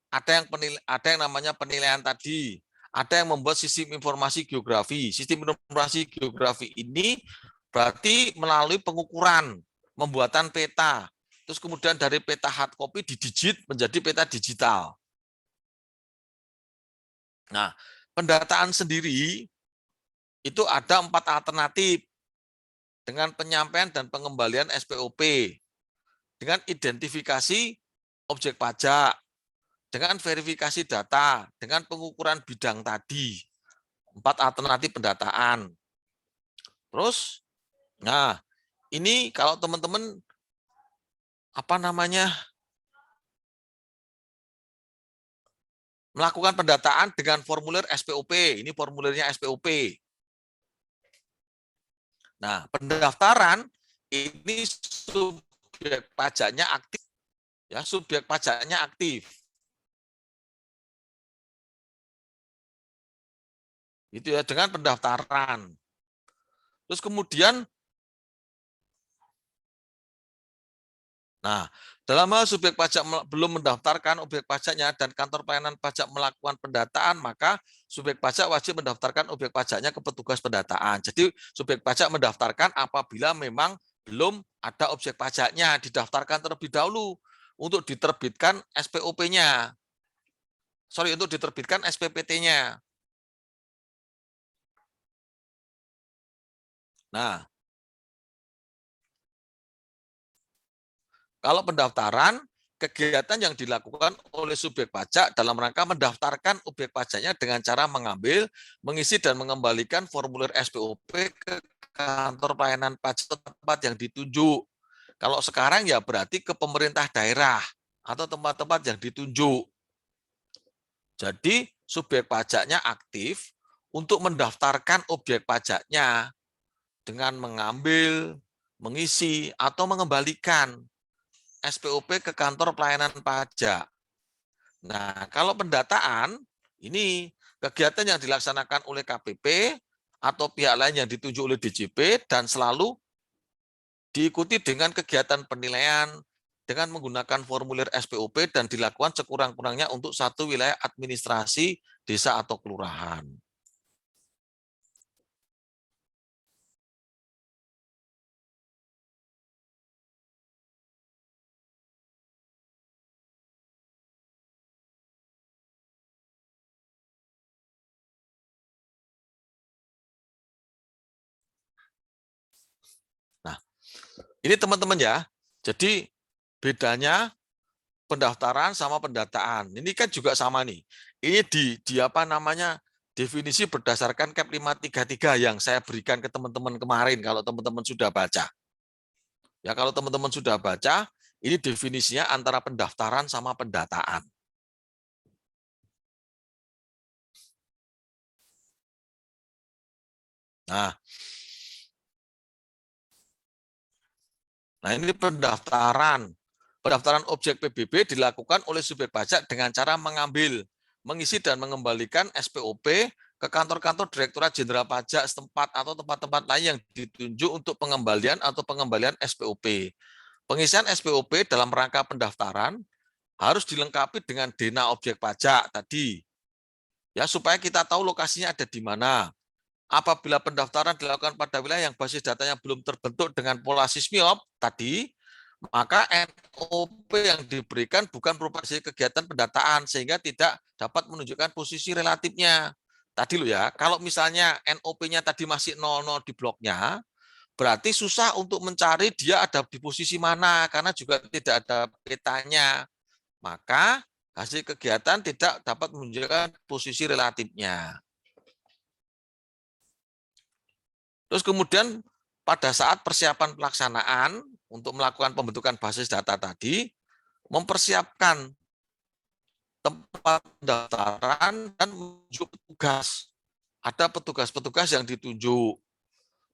[SPEAKER 2] ada yang namanya penilaian tadi, ada yang membuat sistem informasi geografi. Sistem informasi geografi ini berarti melalui pengukuran, pembuatan peta, terus kemudian dari peta hard copy didigit menjadi peta digital. Nah, pendataan sendiri itu ada 4 alternatif dengan penyampaian dan pengembalian SPOP, dengan identifikasi objek pajak, dengan verifikasi data, dengan pengukuran bidang tadi. 4 alternatif pendataan. Terus, nah ini kalau teman-teman melakukan pendataan dengan formulir SPOP, ini formulirnya SPOP. Nah, pendaftaran ini subjek pajaknya aktif, ya subjek pajaknya aktif. Itu ya dengan pendaftaran. Terus kemudian, nah dalam hal subjek pajak belum mendaftarkan objek pajaknya dan kantor pelayanan pajak melakukan pendataan, maka subjek pajak wajib mendaftarkan objek pajaknya ke petugas pendataan. Jadi subjek pajak mendaftarkan apabila memang belum ada objek pajaknya, didaftarkan terlebih dahulu untuk diterbitkan SPOP-nya. Sorry, untuk diterbitkan SPPT-nya. Nah, kalau pendaftaran, kegiatan yang dilakukan oleh subjek pajak dalam rangka mendaftarkan objek pajaknya dengan cara mengambil, mengisi, dan mengembalikan formulir SPOP ke kantor pelayanan pajak tempat yang ditunjuk. Kalau sekarang ya berarti ke pemerintah daerah atau tempat-tempat yang ditunjuk. Jadi subjek pajaknya aktif untuk mendaftarkan objek pajaknya dengan mengambil, mengisi, atau mengembalikan SPOP ke kantor pelayanan pajak. Nah, kalau pendataan, ini kegiatan yang dilaksanakan oleh KPP atau pihak lain yang ditunjuk oleh DJP dan selalu diikuti dengan kegiatan penilaian dengan menggunakan formulir SPOP dan dilakukan sekurang-kurangnya untuk satu wilayah administrasi desa atau kelurahan. Nah, ini teman-teman ya. Jadi bedanya pendaftaran sama pendataan. Ini kan juga sama nih. Ini di apa namanya? Definisi berdasarkan KEP 533 yang saya berikan ke teman-teman kemarin kalau teman-teman sudah baca. Ya kalau teman-teman sudah baca, ini definisinya antara pendaftaran sama pendataan. Nah, ini pendaftaran. Pendaftaran objek PBB dilakukan oleh subjek pajak dengan cara mengambil, mengisi, dan mengembalikan SPOP ke kantor-kantor Direktorat Jenderal Pajak setempat atau tempat-tempat lain yang ditunjuk untuk pengembalian atau pengembalian SPOP. Pengisian SPOP dalam rangka pendaftaran harus dilengkapi dengan dena objek pajak tadi, ya supaya kita tahu lokasinya ada di mana. Apabila pendaftaran dilakukan pada wilayah yang basis datanya belum terbentuk dengan pola SysMiop tadi, maka NOP yang diberikan bukan merupakan kegiatan pendataan sehingga tidak dapat menunjukkan posisi relatifnya. Tadi loh ya, kalau misalnya NOP-nya tadi masih 00 di bloknya, berarti susah untuk mencari dia ada di posisi mana karena juga tidak ada petanya. Maka hasil kegiatan tidak dapat menunjukkan posisi relatifnya. Terus kemudian pada saat persiapan pelaksanaan untuk melakukan pembentukan basis data tadi, mempersiapkan tempat pendaftaran dan menunjuk petugas. Ada petugas-petugas yang ditunjuk.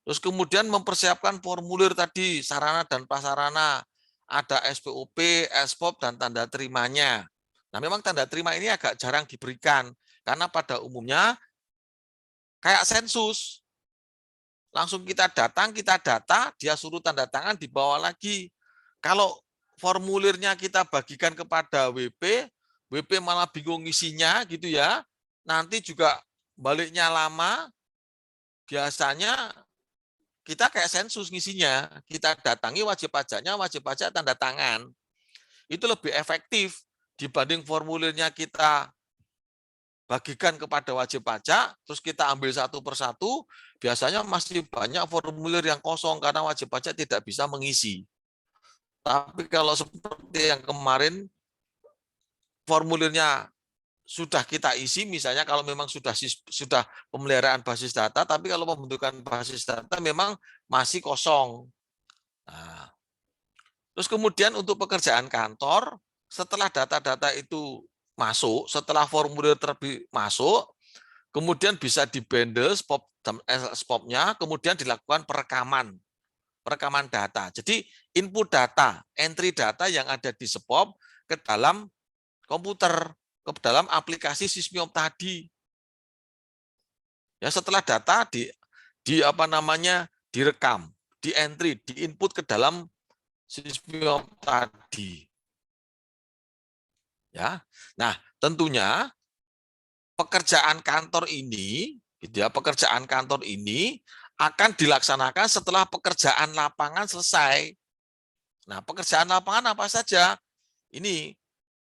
[SPEAKER 2] Terus kemudian mempersiapkan formulir tadi, sarana dan prasarana, ada SPOP, SPOP, dan tanda terimanya. Nah, memang tanda terima ini agak jarang diberikan, karena pada umumnya kayak sensus. Langsung kita datang, kita data, dia suruh tanda tangan, dibawa lagi. Kalau formulirnya kita bagikan kepada WP, WP malah bingung isinya gitu ya, nanti juga baliknya lama, biasanya kita kayak sensus ngisinya, kita datangi wajib pajak tanda tangan. Itu lebih efektif dibanding formulirnya kita bagikan kepada wajib pajak, terus kita ambil satu persatu, biasanya masih banyak formulir yang kosong karena wajib pajak tidak bisa mengisi. Tapi kalau seperti yang kemarin, formulirnya sudah kita isi, misalnya kalau memang sudah pemeliharaan basis data, tapi kalau pembentukan basis data memang masih kosong. Nah, terus kemudian untuk pekerjaan kantor, setelah data-data itu masuk, setelah formulir masuk, kemudian bisa dibundle SPOP-nya, kemudian dilakukan perekaman data. Jadi input data, entry data yang ada di SPOP ke dalam komputer, ke dalam aplikasi Sysmiop tadi. Ya, setelah data direkam, di entry, di input ke dalam Sysmiop tadi. Ya. Nah, tentunya pekerjaan kantor ini, gitu ya, pekerjaan kantor ini akan dilaksanakan setelah pekerjaan lapangan selesai. Nah, pekerjaan lapangan apa saja? Ini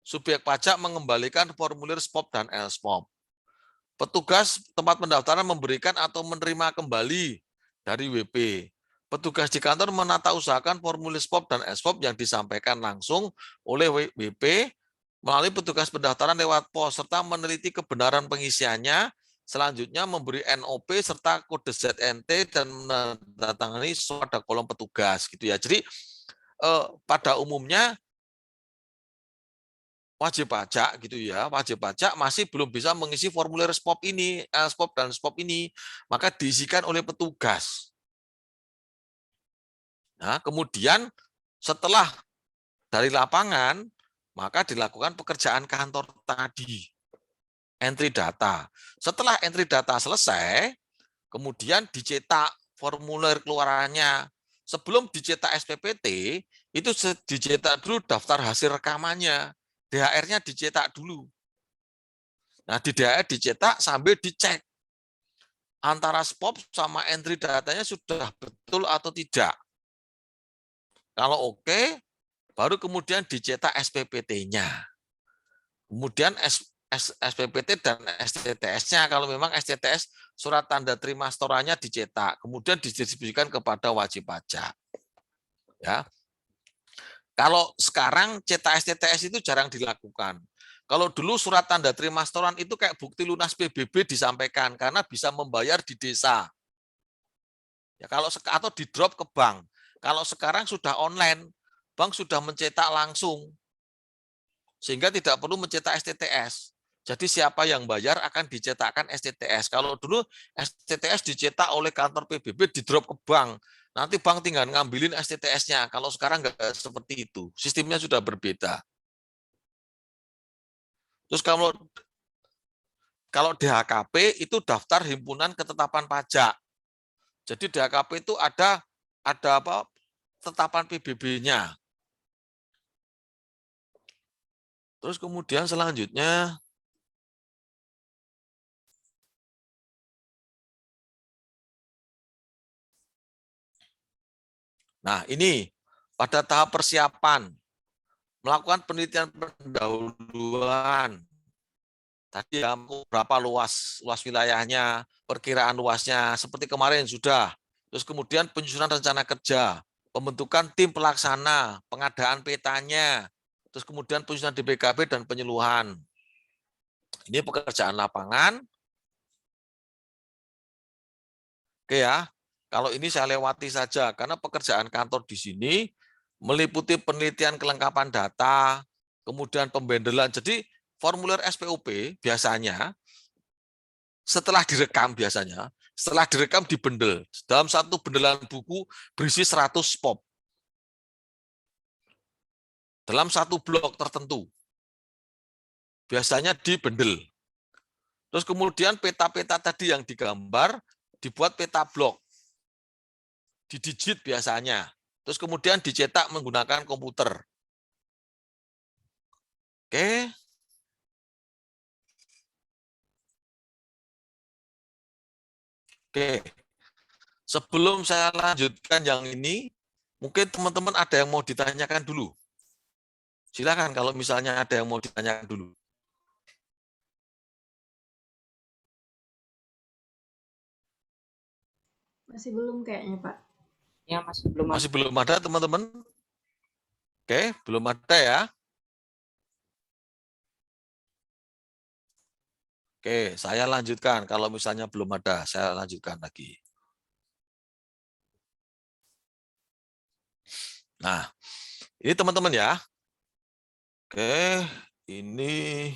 [SPEAKER 2] subjek pajak mengembalikan formulir SPOP dan LSPOP. Petugas tempat pendaftaran memberikan atau menerima kembali dari WP. Petugas di kantor menata usahakan formulir SPOP dan LSPOP yang disampaikan langsung oleh WP melalui petugas pendaftaran lewat pos, serta meneliti kebenaran pengisiannya, selanjutnya memberi NOP serta kode ZNT dan menandatangani pada kolom petugas gitu ya. Jadi pada umumnya wajib pajak gitu ya, wajib pajak masih belum bisa mengisi formulir SPOP ini, SPOP dan SPOP ini, maka diisikan oleh petugas. Nah, kemudian setelah dari lapangan, maka dilakukan pekerjaan kantor tadi, entry data. Setelah entry data selesai, kemudian dicetak formulir keluarannya. Sebelum dicetak SPPT, itu dicetak dulu daftar hasil rekamannya. DHR-nya dicetak dulu. Nah, di DHR dicetak sambil dicek antara SPOP sama entry datanya sudah betul atau tidak. Kalau oke, baru kemudian dicetak SPPT-nya. Kemudian SPPT dan STTS-nya, kalau memang STTS surat tanda terima setorannya dicetak, kemudian didistribusikan kepada wajib pajak. Ya. Kalau sekarang cetak STTS itu jarang dilakukan. Kalau dulu surat tanda terima setoran itu kayak bukti lunas PBB disampaikan karena bisa membayar di desa. Ya, kalau atau di drop ke bank. Kalau sekarang sudah online, bank sudah mencetak langsung. Sehingga tidak perlu mencetak STTS. Jadi siapa yang bayar akan dicetakkan STTS. Kalau dulu STTS dicetak oleh kantor PBB di drop ke bank. Nanti bank tinggal ngambilin STTS-nya. Kalau sekarang nggak seperti itu. Sistemnya sudah berbeda. Terus kalau DHKP itu daftar himpunan ketetapan pajak. Jadi DHKP itu ada apa? Tetapan PBB-nya. Terus kemudian selanjutnya nah, ini pada tahap persiapan melakukan penelitian pendahuluan. Tadi ya, berapa luas wilayahnya, perkiraan luasnya, seperti kemarin sudah. Terus kemudian penyusunan rencana kerja, pembentukan tim pelaksana, pengadaan petanya, terus kemudian penyusunan DPKB dan penyeluhan. Ini pekerjaan lapangan. Oke ya, kalau ini saya lewati saja, karena pekerjaan kantor di sini meliputi penelitian kelengkapan data, kemudian pembendelan. Jadi formulir SPOP biasanya setelah direkam Setelah direkam dibendel. Dalam satu bendelan buku berisi 100 pop. Dalam satu blok tertentu. Biasanya dibendel. Terus kemudian peta-peta tadi yang digambar dibuat peta blok. Didigit biasanya. Terus kemudian dicetak menggunakan komputer. Oke. Oke. Sebelum saya lanjutkan yang ini, mungkin teman-teman ada yang mau ditanyakan dulu. Silakan kalau misalnya ada yang mau ditanyakan dulu.
[SPEAKER 3] Masih belum kayaknya, Pak.
[SPEAKER 1] Ya, masih belum
[SPEAKER 2] Masih belum ada, teman-teman? Oke, belum ada ya. Oke, saya lanjutkan. Kalau misalnya belum ada, saya lanjutkan lagi. Nah, ini teman-teman ya. Oke, ini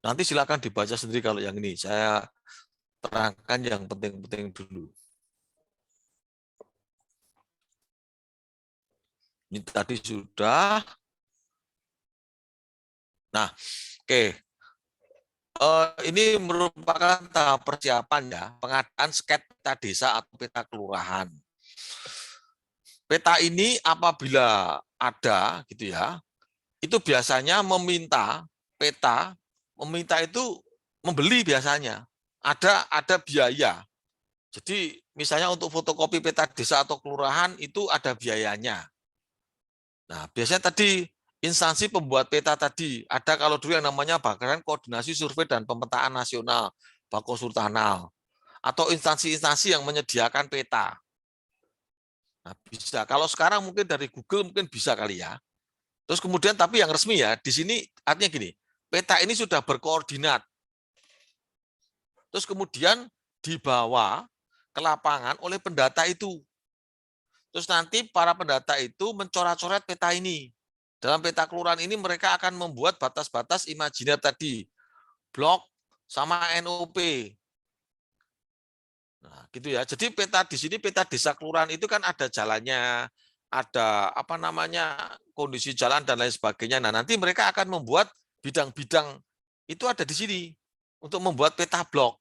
[SPEAKER 2] nanti silakan dibaca sendiri kalau yang ini. Saya terangkan yang penting-penting dulu. Ini tadi sudah. Nah, oke. Ini merupakan tahap persiapan ya, pengadaan sket peta desa atau peta kelurahan. Peta ini apabila ada gitu ya, itu biasanya meminta peta, meminta itu membeli biasanya. Ada biaya. Jadi misalnya untuk fotokopi peta desa atau kelurahan itu ada biayanya. Nah, biasanya tadi instansi pembuat peta tadi, ada kalau dulu yang namanya Badan Koordinasi Survei dan Pemetaan Nasional, Bako Sultanal, atau instansi-instansi yang menyediakan peta. Nah, bisa. Kalau sekarang mungkin dari Google mungkin bisa kali ya. Terus kemudian tapi yang resmi ya, di sini artinya gini, peta ini sudah berkoordinat. Terus kemudian dibawa ke lapangan oleh pendata itu. Terus nanti para pendata itu mencoret-coret peta ini. Dalam peta kelurahan ini mereka akan membuat batas-batas imajiner tadi. Blok sama NOP. Nah, gitu ya. Jadi peta di sini peta desa kelurahan itu kan ada jalannya, ada apa namanya kondisi jalan dan lain sebagainya. Nah, nanti mereka akan membuat bidang-bidang itu ada di sini untuk membuat peta blok.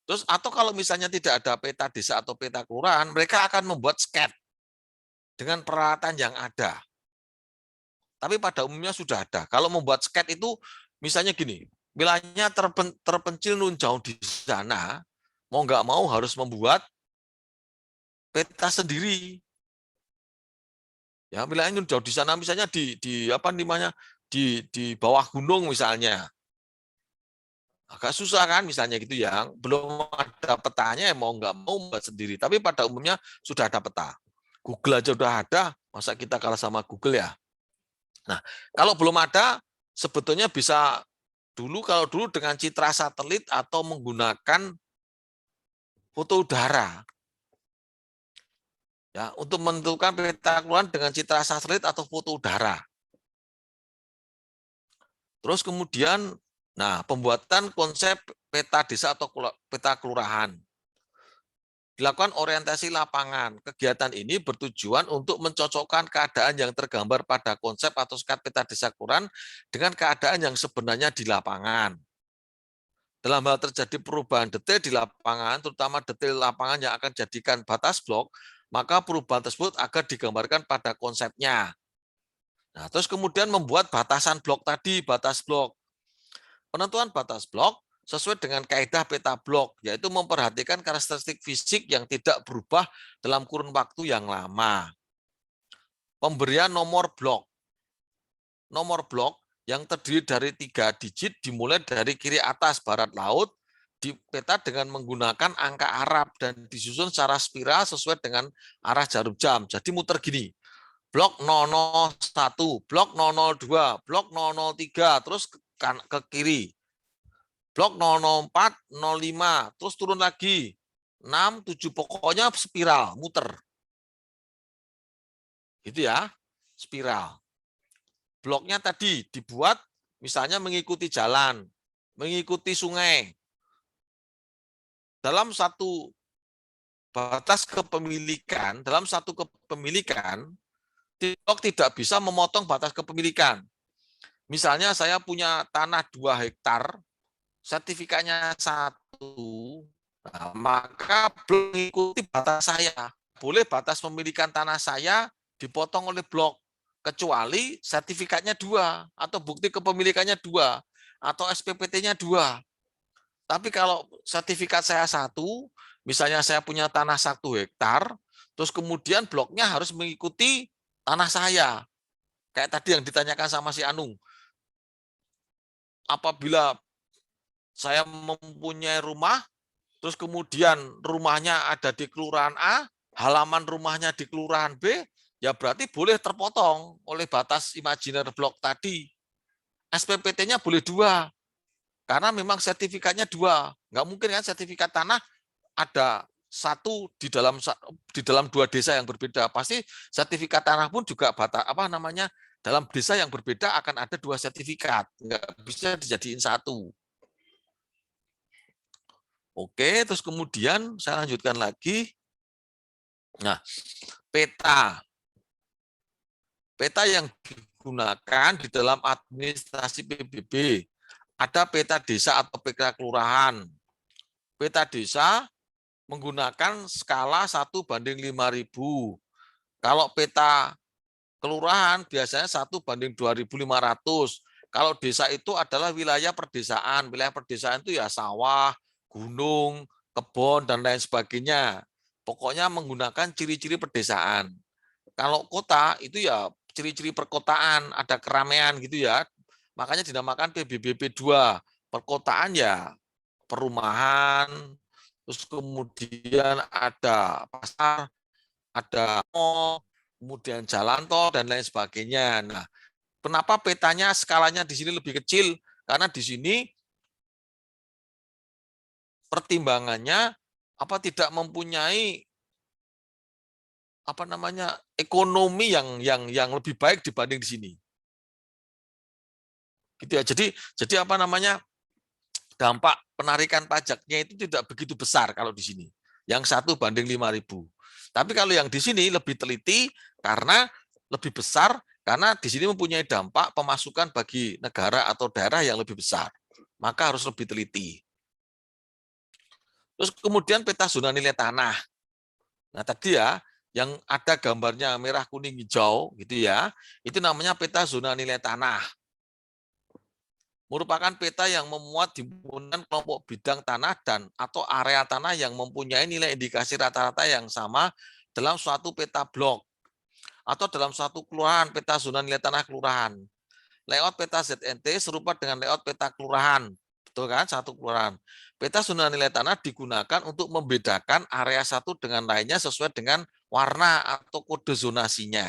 [SPEAKER 2] Terus atau kalau misalnya tidak ada peta desa atau peta kelurahan, mereka akan membuat sket dengan peralatan yang ada. Tapi pada umumnya sudah ada. Kalau membuat sket itu misalnya gini, wilayahnya terpencil nun jauh di sana, mau nggak mau harus membuat peta sendiri. Ya, wilayahnya nun jauh di sana misalnya di apa namanya di bawah gunung misalnya. Agak susah kan misalnya gitu ya, belum ada petanya ya mau nggak mau buat sendiri. Tapi pada umumnya sudah ada peta. Google aja udah ada, masa kita kalah sama Google ya? Nah, kalau belum ada, sebetulnya bisa kalau dulu dengan citra satelit atau menggunakan foto udara. Ya, untuk menentukan peta kelurahan dengan citra satelit atau foto udara. Terus kemudian, nah pembuatan konsep peta desa atau peta kelurahan. Dilakukan orientasi lapangan. Kegiatan ini bertujuan untuk mencocokkan keadaan yang tergambar pada konsep atau skat peta desa kelurahan dengan keadaan yang sebenarnya di lapangan. Dalam hal terjadi perubahan detail di lapangan, terutama detail lapangan yang akan jadikan batas blok, maka perubahan tersebut akan digambarkan pada konsepnya. Nah, terus kemudian membuat batasan blok tadi, batas blok. Penentuan batas blok sesuai dengan kaidah peta blok, yaitu memperhatikan karakteristik fisik yang tidak berubah dalam kurun waktu yang lama. Pemberian nomor blok. Nomor blok yang terdiri dari 3 digit dimulai dari kiri atas barat laut, di peta dengan menggunakan angka Arab dan disusun secara spiral sesuai dengan arah jarum jam. Jadi muter gini. Blok 001, blok 002, blok 003, terus ke kiri. Blok 004, 05, terus turun lagi. 6, 7, pokoknya spiral, muter. Gitu ya, spiral. Bloknya tadi dibuat, misalnya mengikuti jalan, mengikuti sungai. Dalam satu batas kepemilikan, blok tidak bisa memotong batas kepemilikan. Misalnya saya punya tanah 2 hektar, sertifikatnya 1, nah, maka blok mengikuti batas saya. Boleh batas pemilikan tanah saya dipotong oleh blok, kecuali sertifikatnya 2, atau bukti kepemilikannya 2, atau SPPT-nya 2. Tapi kalau sertifikat saya 1, misalnya saya punya tanah 1 hektar, terus kemudian bloknya harus mengikuti tanah saya. Kayak tadi yang ditanyakan sama si Anung. Apabila saya mempunyai rumah, terus kemudian rumahnya ada di kelurahan A, halaman rumahnya di kelurahan B, ya berarti boleh terpotong oleh batas imajiner blok tadi. SPPT-nya boleh 2, karena memang sertifikatnya 2. Nggak mungkin kan sertifikat tanah ada 1 di dalam 2 desa yang berbeda. Pasti sertifikat tanah pun juga dalam desa yang berbeda akan ada 2 sertifikat. Nggak bisa dijadiin 1. Oke, terus kemudian saya lanjutkan lagi. Nah, peta. Peta yang digunakan di dalam administrasi PBB. Ada peta desa atau peta kelurahan. Peta desa menggunakan skala 1:5.000. Kalau peta kelurahan biasanya 1:2.500. Kalau desa itu adalah wilayah perdesaan. Wilayah perdesaan itu ya sawah, gunung, kebun, dan lain sebagainya. Pokoknya menggunakan ciri-ciri perdesaan. Kalau kota itu ya ciri-ciri perkotaan, ada keramaian gitu ya. Makanya dinamakan PBBP 2. Perkotaan ya perumahan, terus kemudian ada pasar, ada mall, kemudian jalan tol, dan lain sebagainya. Nah, kenapa petanya skalanya di sini lebih kecil? Karena di sini pertimbangannya tidak mempunyai ekonomi yang lebih baik dibanding di sini. Gitu ya. Jadi dampak penarikan pajaknya itu tidak begitu besar kalau di sini. Yang 1:5.000. Tapi kalau yang di sini lebih teliti karena lebih besar, karena di sini mempunyai dampak pemasukan bagi negara atau daerah yang lebih besar. Maka harus lebih teliti. Terus kemudian peta zona nilai tanah. Nah tadi ya, yang ada gambarnya merah, kuning, hijau, gitu ya, itu namanya peta zona nilai tanah. Merupakan peta yang memuat himpunan kelompok bidang tanah dan atau area tanah yang mempunyai nilai indikasi rata-rata yang sama dalam suatu peta blok atau dalam suatu kelurahan, peta zona nilai tanah kelurahan. Layout peta ZNT serupa dengan layout peta kelurahan. Betul kan? Satu kelurahan. Peta zona nilai tanah digunakan untuk membedakan area satu dengan lainnya sesuai dengan warna atau kode zonasinya.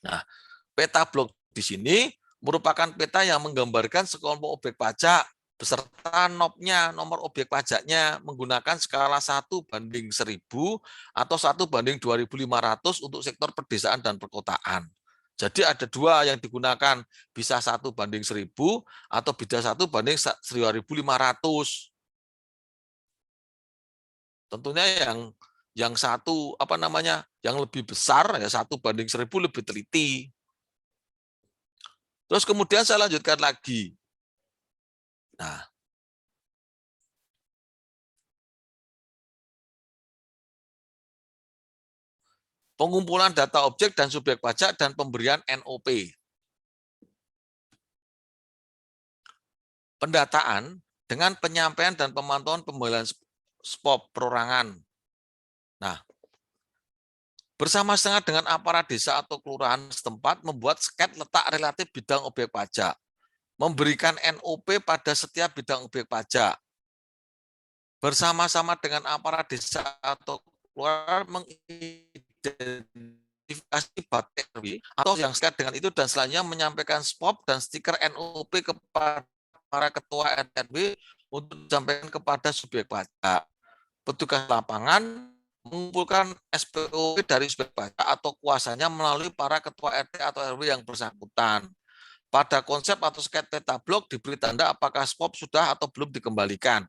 [SPEAKER 2] Nah, peta blok di sini merupakan peta yang menggambarkan sekelompok objek pajak beserta NOP-nya, nomor objek pajaknya, menggunakan skala 1:1000 atau 1:2500 untuk sektor pedesaan dan perkotaan. Jadi ada 2 yang digunakan, bisa 1:1000 atau bisa 1:1500. Tentunya yang satu yang lebih besar ya 1:1000 lebih teliti. Terus kemudian saya lanjutkan lagi. Nah, pengumpulan data objek dan subjek pajak dan pemberian NOP. Pendataan dengan penyampaian dan pemantauan pembayaran SPOP perorangan. Nah, bersama-sama dengan aparat desa atau kelurahan setempat membuat sket letak relatif bidang objek pajak, memberikan NOP pada setiap bidang objek pajak. Bersama-sama dengan aparat desa atau kelurahan mengidentifikasi batik RW atau yang sket dengan itu dan selanjutnya menyampaikan SPOP dan stiker NOP kepada para ketua RW untuk disampaikan kepada subjek pajak. Petugas lapangan mengumpulkan SPOP dari subjek pajak atau kuasanya melalui para ketua RT atau RW yang bersangkutan. Pada konsep atau sket peta blok diberi tanda apakah SPOP sudah atau belum dikembalikan.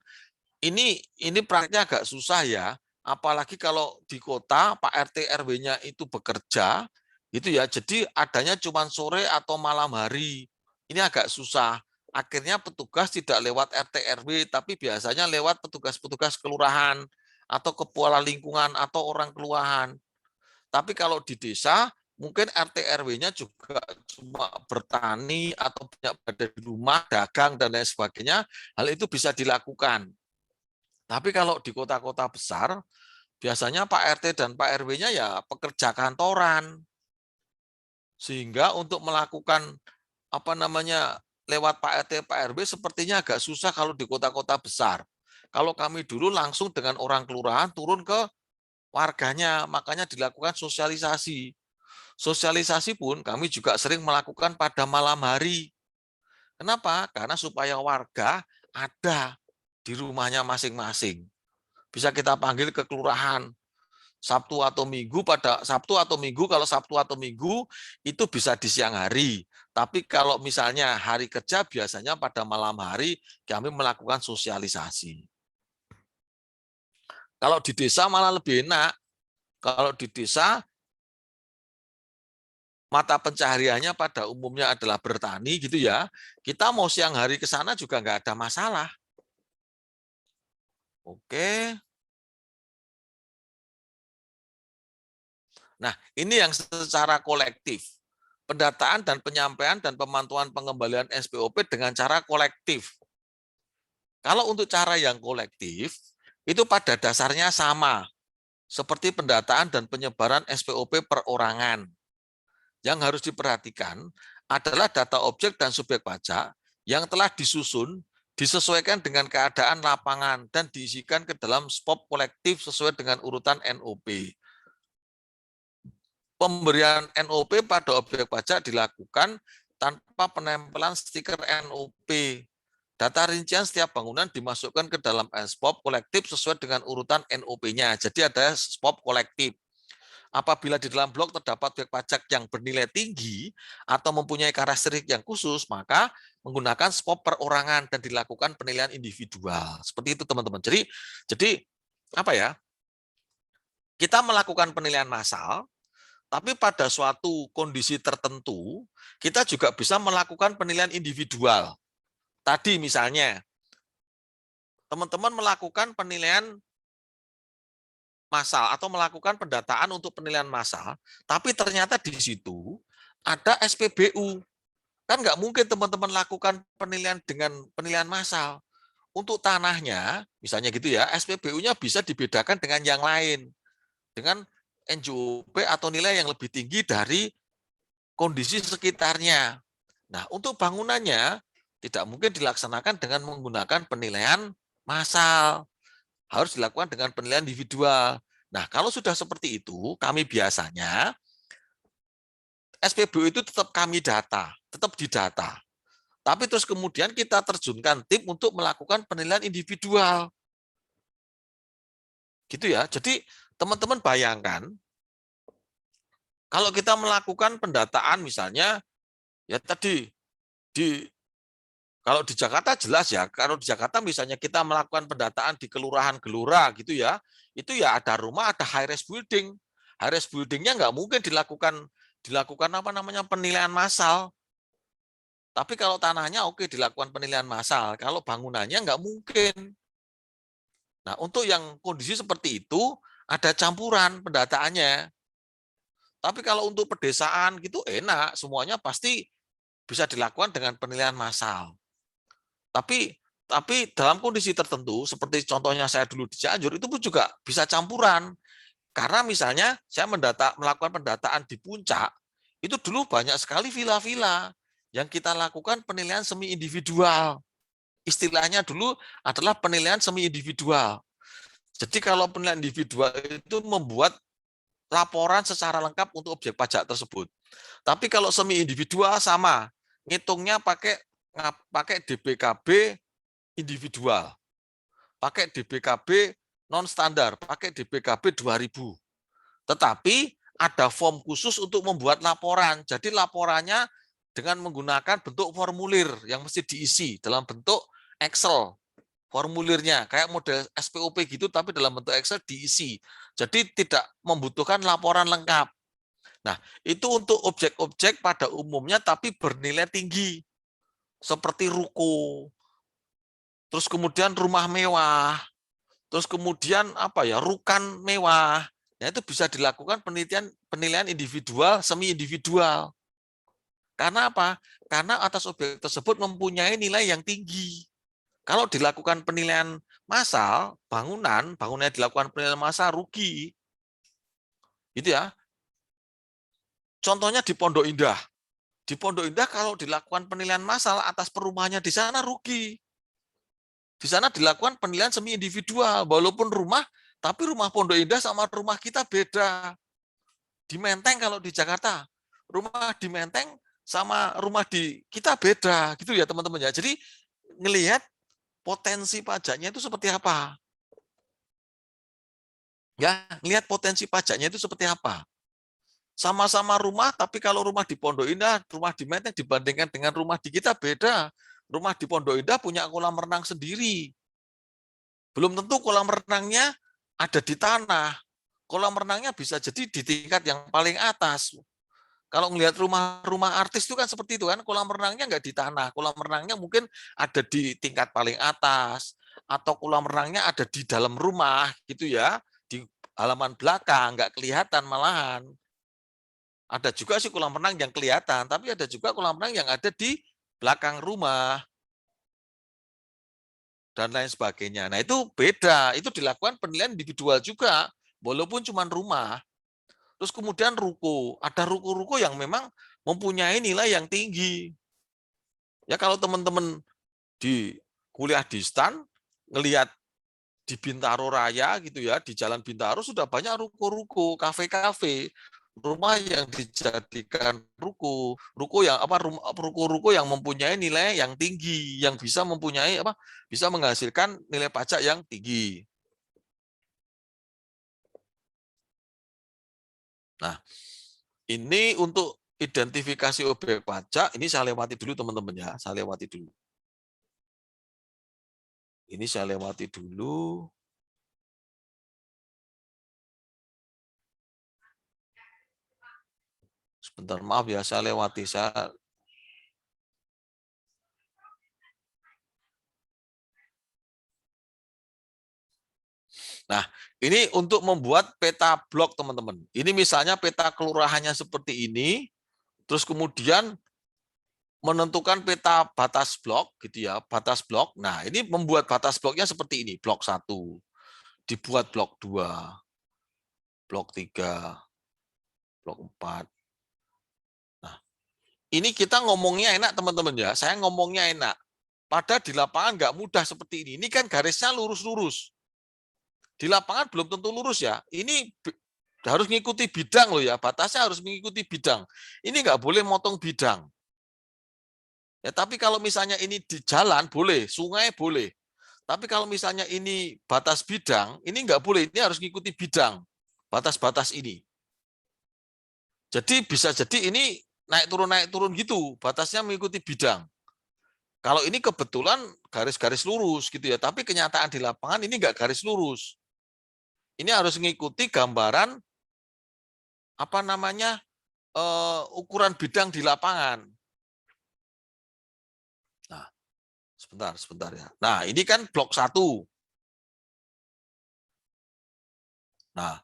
[SPEAKER 2] Ini praktiknya agak susah ya, apalagi kalau di kota Pak RT RW-nya itu bekerja, gitu ya. Jadi adanya cuma sore atau malam hari. Ini agak susah. Akhirnya petugas tidak lewat RT RW, tapi biasanya lewat petugas-petugas kelurahan atau kepala lingkungan atau orang kelurahan. Tapi kalau di desa, mungkin RT RW-nya juga cuma bertani atau punya pada di rumah, dagang, dan lain sebagainya, hal itu bisa dilakukan. Tapi kalau di kota-kota besar, biasanya Pak RT dan Pak RW-nya ya pekerja kantoran. Sehingga untuk melakukan lewat Pak RT, Pak RW sepertinya agak susah kalau di kota-kota besar. Kalau kami dulu langsung dengan orang kelurahan turun ke warganya, makanya dilakukan sosialisasi. Sosialisasi pun kami juga sering melakukan pada malam hari. Kenapa? Karena supaya warga ada di rumahnya masing-masing. Bisa kita panggil ke kelurahan Sabtu atau Minggu, kalau Sabtu atau Minggu itu bisa di siang hari. Tapi kalau misalnya hari kerja biasanya pada malam hari kami melakukan sosialisasi. Kalau di desa malah lebih enak. Kalau di desa mata pencahariannya pada umumnya adalah bertani gitu ya. Kita mau siang hari ke sana juga nggak ada masalah. Oke. Nah, ini yang secara kolektif. Pendataan dan penyampaian dan pemantauan pengembalian SPOP dengan cara kolektif. Kalau untuk cara yang kolektif, itu pada dasarnya sama, seperti pendataan dan penyebaran SPOP perorangan. Yang harus diperhatikan adalah data objek dan subjek pajak yang telah disusun, disesuaikan dengan keadaan lapangan, dan diisikan ke dalam SPOP kolektif sesuai dengan urutan NOP. Pemberian NOP pada objek pajak dilakukan tanpa penempelan stiker NOP. Data rincian setiap bangunan dimasukkan ke dalam SPOP kolektif sesuai dengan urutan NOP-nya. Jadi ada SPOP kolektif. Apabila di dalam blok terdapat objek pajak yang bernilai tinggi atau mempunyai karakteristik yang khusus, maka menggunakan SPOP perorangan dan dilakukan penilaian individual. Seperti itu teman-teman. Jadi apa ya? Kita melakukan penilaian massal, tapi pada suatu kondisi tertentu, kita juga bisa melakukan penilaian individual. Tadi misalnya, teman-teman melakukan penilaian massal atau melakukan pendataan untuk penilaian massal, tapi ternyata di situ ada SPBU. Kan nggak mungkin teman-teman lakukan penilaian dengan penilaian massal. Untuk tanahnya, misalnya gitu ya, SPBU-nya bisa dibedakan dengan yang lain. Dengan NJOP atau nilai yang lebih tinggi dari kondisi sekitarnya. Nah, untuk bangunannya tidak mungkin dilaksanakan dengan menggunakan penilaian massal. Harus dilakukan dengan penilaian individual. Nah, kalau sudah seperti itu, kami biasanya SPBU itu tetap kami data, tetap didata. Tapi terus kemudian kita terjunkan tim untuk melakukan penilaian individual. Gitu ya. Jadi teman-teman bayangkan, kalau kita melakukan pendataan misalnya, ya tadi, kalau di Jakarta jelas ya, kalau di Jakarta misalnya kita melakukan pendataan di kelurahan gelora gitu ya, itu ya ada rumah, ada high rise building. High rise buildingnya nggak mungkin dilakukan penilaian massal. Tapi kalau tanahnya oke dilakukan penilaian massal, kalau bangunannya nggak mungkin. Nah, untuk yang kondisi seperti itu ada campuran pendataannya. Tapi kalau untuk pedesaan gitu enak, semuanya pasti bisa dilakukan dengan penilaian massal. Tapi dalam kondisi tertentu, seperti contohnya saya dulu di Cianjur, itu pun juga bisa campuran. Karena misalnya saya melakukan pendataan di puncak, itu dulu banyak sekali villa-villa yang kita lakukan penilaian semi individual. Istilahnya dulu adalah penilaian semi individual. Jadi kalau penilaian individual itu membuat laporan secara lengkap untuk objek pajak tersebut. Tapi kalau semi individual sama, ngitungnya pakai DBKB individual, pakai DBKB non standar, pakai DBKB 2000. Tetapi ada form khusus untuk membuat laporan. Jadi laporannya dengan menggunakan bentuk formulir yang mesti diisi dalam bentuk Excel. Formulirnya kayak model SPOP gitu, tapi dalam bentuk Excel diisi. Jadi tidak membutuhkan laporan lengkap. Nah, itu untuk objek-objek pada umumnya tapi bernilai tinggi. Seperti ruko, terus kemudian rumah mewah, terus kemudian apa ya, rukan mewah. Nah, itu bisa dilakukan penilaian individual, semi individual. Karena apa? Karena atas objek tersebut mempunyai nilai yang tinggi. Kalau dilakukan penilaian massal, bangunannya dilakukan penilaian massal rugi. Gitu ya. Contohnya di Pondok Indah. Di Pondok Indah kalau dilakukan penilaian massal atas perumahannya di sana rugi. Di sana dilakukan penilaian semi individual, walaupun rumah, tapi rumah Pondok Indah sama rumah kita beda. Di Menteng kalau di Jakarta, rumah di Menteng sama rumah di kita beda, gitu ya teman-teman ya. Jadi ngelihat potensi pajaknya itu seperti apa. Ya, lihat potensi pajaknya itu seperti apa. Sama-sama rumah, tapi kalau rumah di Pondok Indah, rumah di Menteng dibandingkan dengan rumah di kita beda. Rumah di Pondok Indah punya kolam renang sendiri. Belum tentu kolam renangnya ada di tanah. Kolam renangnya bisa jadi di tingkat yang paling atas. Kalau melihat rumah-rumah artis itu kan seperti itu kan, kolam renangnya nggak di tanah. Kolam renangnya mungkin ada di tingkat paling atas. Atau kolam renangnya ada di dalam rumah gitu ya. Di halaman belakang, nggak kelihatan malahan. Ada juga sih kolam renang yang kelihatan, tapi ada juga kolam renang yang ada di belakang rumah. Dan lain sebagainya. Nah, itu beda. Itu dilakukan penilaian individual juga, walaupun cuma rumah. Terus kemudian ruko. Ada ruko-ruko yang memang mempunyai nilai yang tinggi. Ya, kalau teman-teman di kuliah di STAN, ngelihat di Bintaro Raya gitu ya, di Jalan Bintaro sudah banyak ruko-ruko, kafe-kafe, rumah yang dijadikan ruko yang apa, ruko-ruko yang mempunyai nilai yang tinggi, yang bisa mempunyai apa, bisa menghasilkan nilai pajak yang tinggi. Nah, ini untuk identifikasi objek pajak, ini saya lewati dulu teman-teman ya, saya lewati dulu. Ini saya lewati dulu. Sebentar, maaf ya, saya lewati. Nah, ini untuk membuat peta blok, teman-teman. Ini misalnya peta kelurahannya seperti ini, terus kemudian menentukan peta batas blok, gitu ya, batas blok. Nah, ini membuat batas bloknya seperti ini, blok 1, dibuat blok 2, blok 3, blok 4. Nah, ini kita ngomongnya enak, teman-teman ya. Saya ngomongnya enak. Padahal di lapangan nggak mudah seperti ini. Ini kan garisnya lurus-lurus. Di lapangan belum tentu lurus ya. Ini harus mengikuti bidang loh ya. Batasnya harus mengikuti bidang. Ini nggak boleh motong bidang. Ya, tapi kalau misalnya ini di jalan boleh, sungai boleh. Tapi kalau misalnya ini batas bidang, ini nggak boleh. Ini harus mengikuti bidang. Batas-batas ini. Jadi bisa jadi ini naik turun gitu. Batasnya mengikuti bidang. Kalau ini kebetulan garis-garis lurus gitu ya. Tapi kenyataan di lapangan ini nggak garis lurus. Ini harus mengikuti gambaran apa namanya ukuran bidang di lapangan. Nah, sebentar ya. Nah, ini kan blok 1. Nah,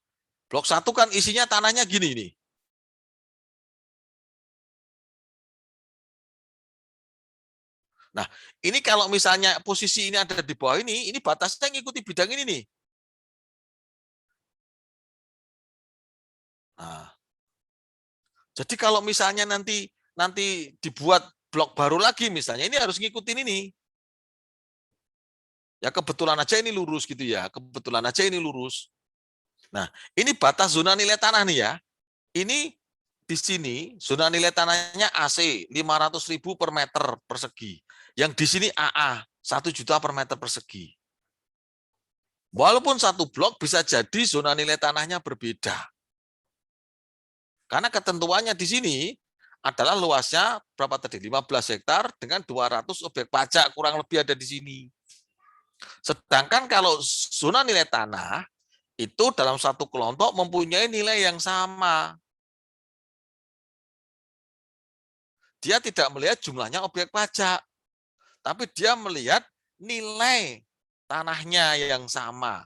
[SPEAKER 2] blok 1 kan isinya tanahnya gini nih. Nah, ini kalau misalnya posisi ini ada di bawah ini batasnya ngikuti bidang ini nih. Nah, jadi kalau misalnya nanti dibuat blok baru lagi misalnya, ini harus ngikutin ini. Ya kebetulan aja ini lurus gitu ya, kebetulan aja ini lurus. Nah, ini batas zona nilai tanah nih ya. Ini di sini zona nilai tanahnya AC 500.000 per meter persegi. Yang di sini AA 1 juta per meter persegi. Walaupun satu blok bisa jadi zona nilai tanahnya berbeda. Karena ketentuannya di sini adalah luasnya berapa tadi? 15 hektar dengan 200 objek pajak, kurang lebih ada di sini. Sedangkan kalau zona nilai tanah itu dalam satu kelompok mempunyai nilai yang sama. Dia tidak melihat jumlahnya objek pajak, tapi dia melihat nilai tanahnya yang sama.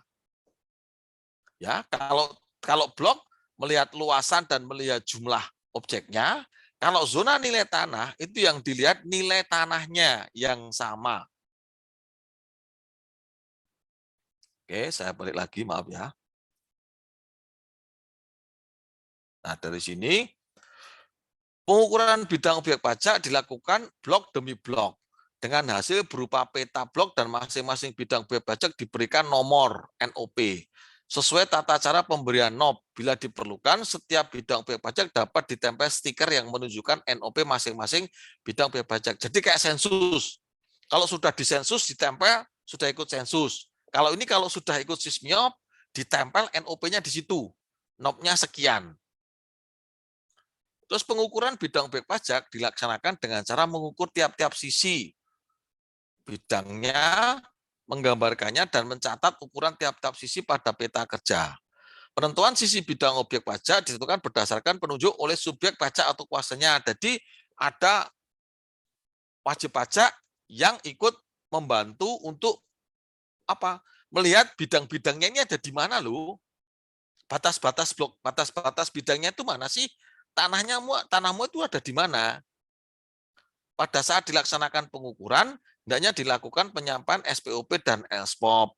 [SPEAKER 2] Ya, kalau blok melihat luasan dan melihat jumlah objeknya, kalau zona nilai tanah itu yang dilihat nilai tanahnya yang sama. Oke, saya balik lagi, maaf ya. Nah, dari sini pengukuran bidang objek pajak dilakukan blok demi blok dengan hasil berupa peta blok dan masing-masing bidang objek pajak diberikan nomor NOP sesuai tata cara pemberian NOP. Bila diperlukan, setiap bidang objek pajak dapat ditempel stiker yang menunjukkan NOP masing-masing bidang objek pajak. Jadi kayak sensus. Kalau sudah disensus, ditempel, sudah ikut sensus. Kalau ini kalau sudah ikut Sismiop, ditempel NOP-nya di situ. NOP-nya sekian. Terus pengukuran bidang objek pajak dilaksanakan dengan cara mengukur tiap-tiap sisi bidangnya, menggambarkannya dan mencatat ukuran tiap-tiap sisi pada peta kerja. Penentuan sisi bidang objek pajak ditentukan berdasarkan penunjuk oleh subjek pajak atau kuasanya. Jadi ada wajib pajak yang ikut membantu untuk apa? Melihat bidang-bidangnya ini ada di mana loh. Batas-batas blok, batas-batas bidangnya itu mana sih? Tanahmu itu ada di mana? Pada saat dilaksanakan pengukuran, hendaknya dilakukan penyampaian SPOP dan LSPOP.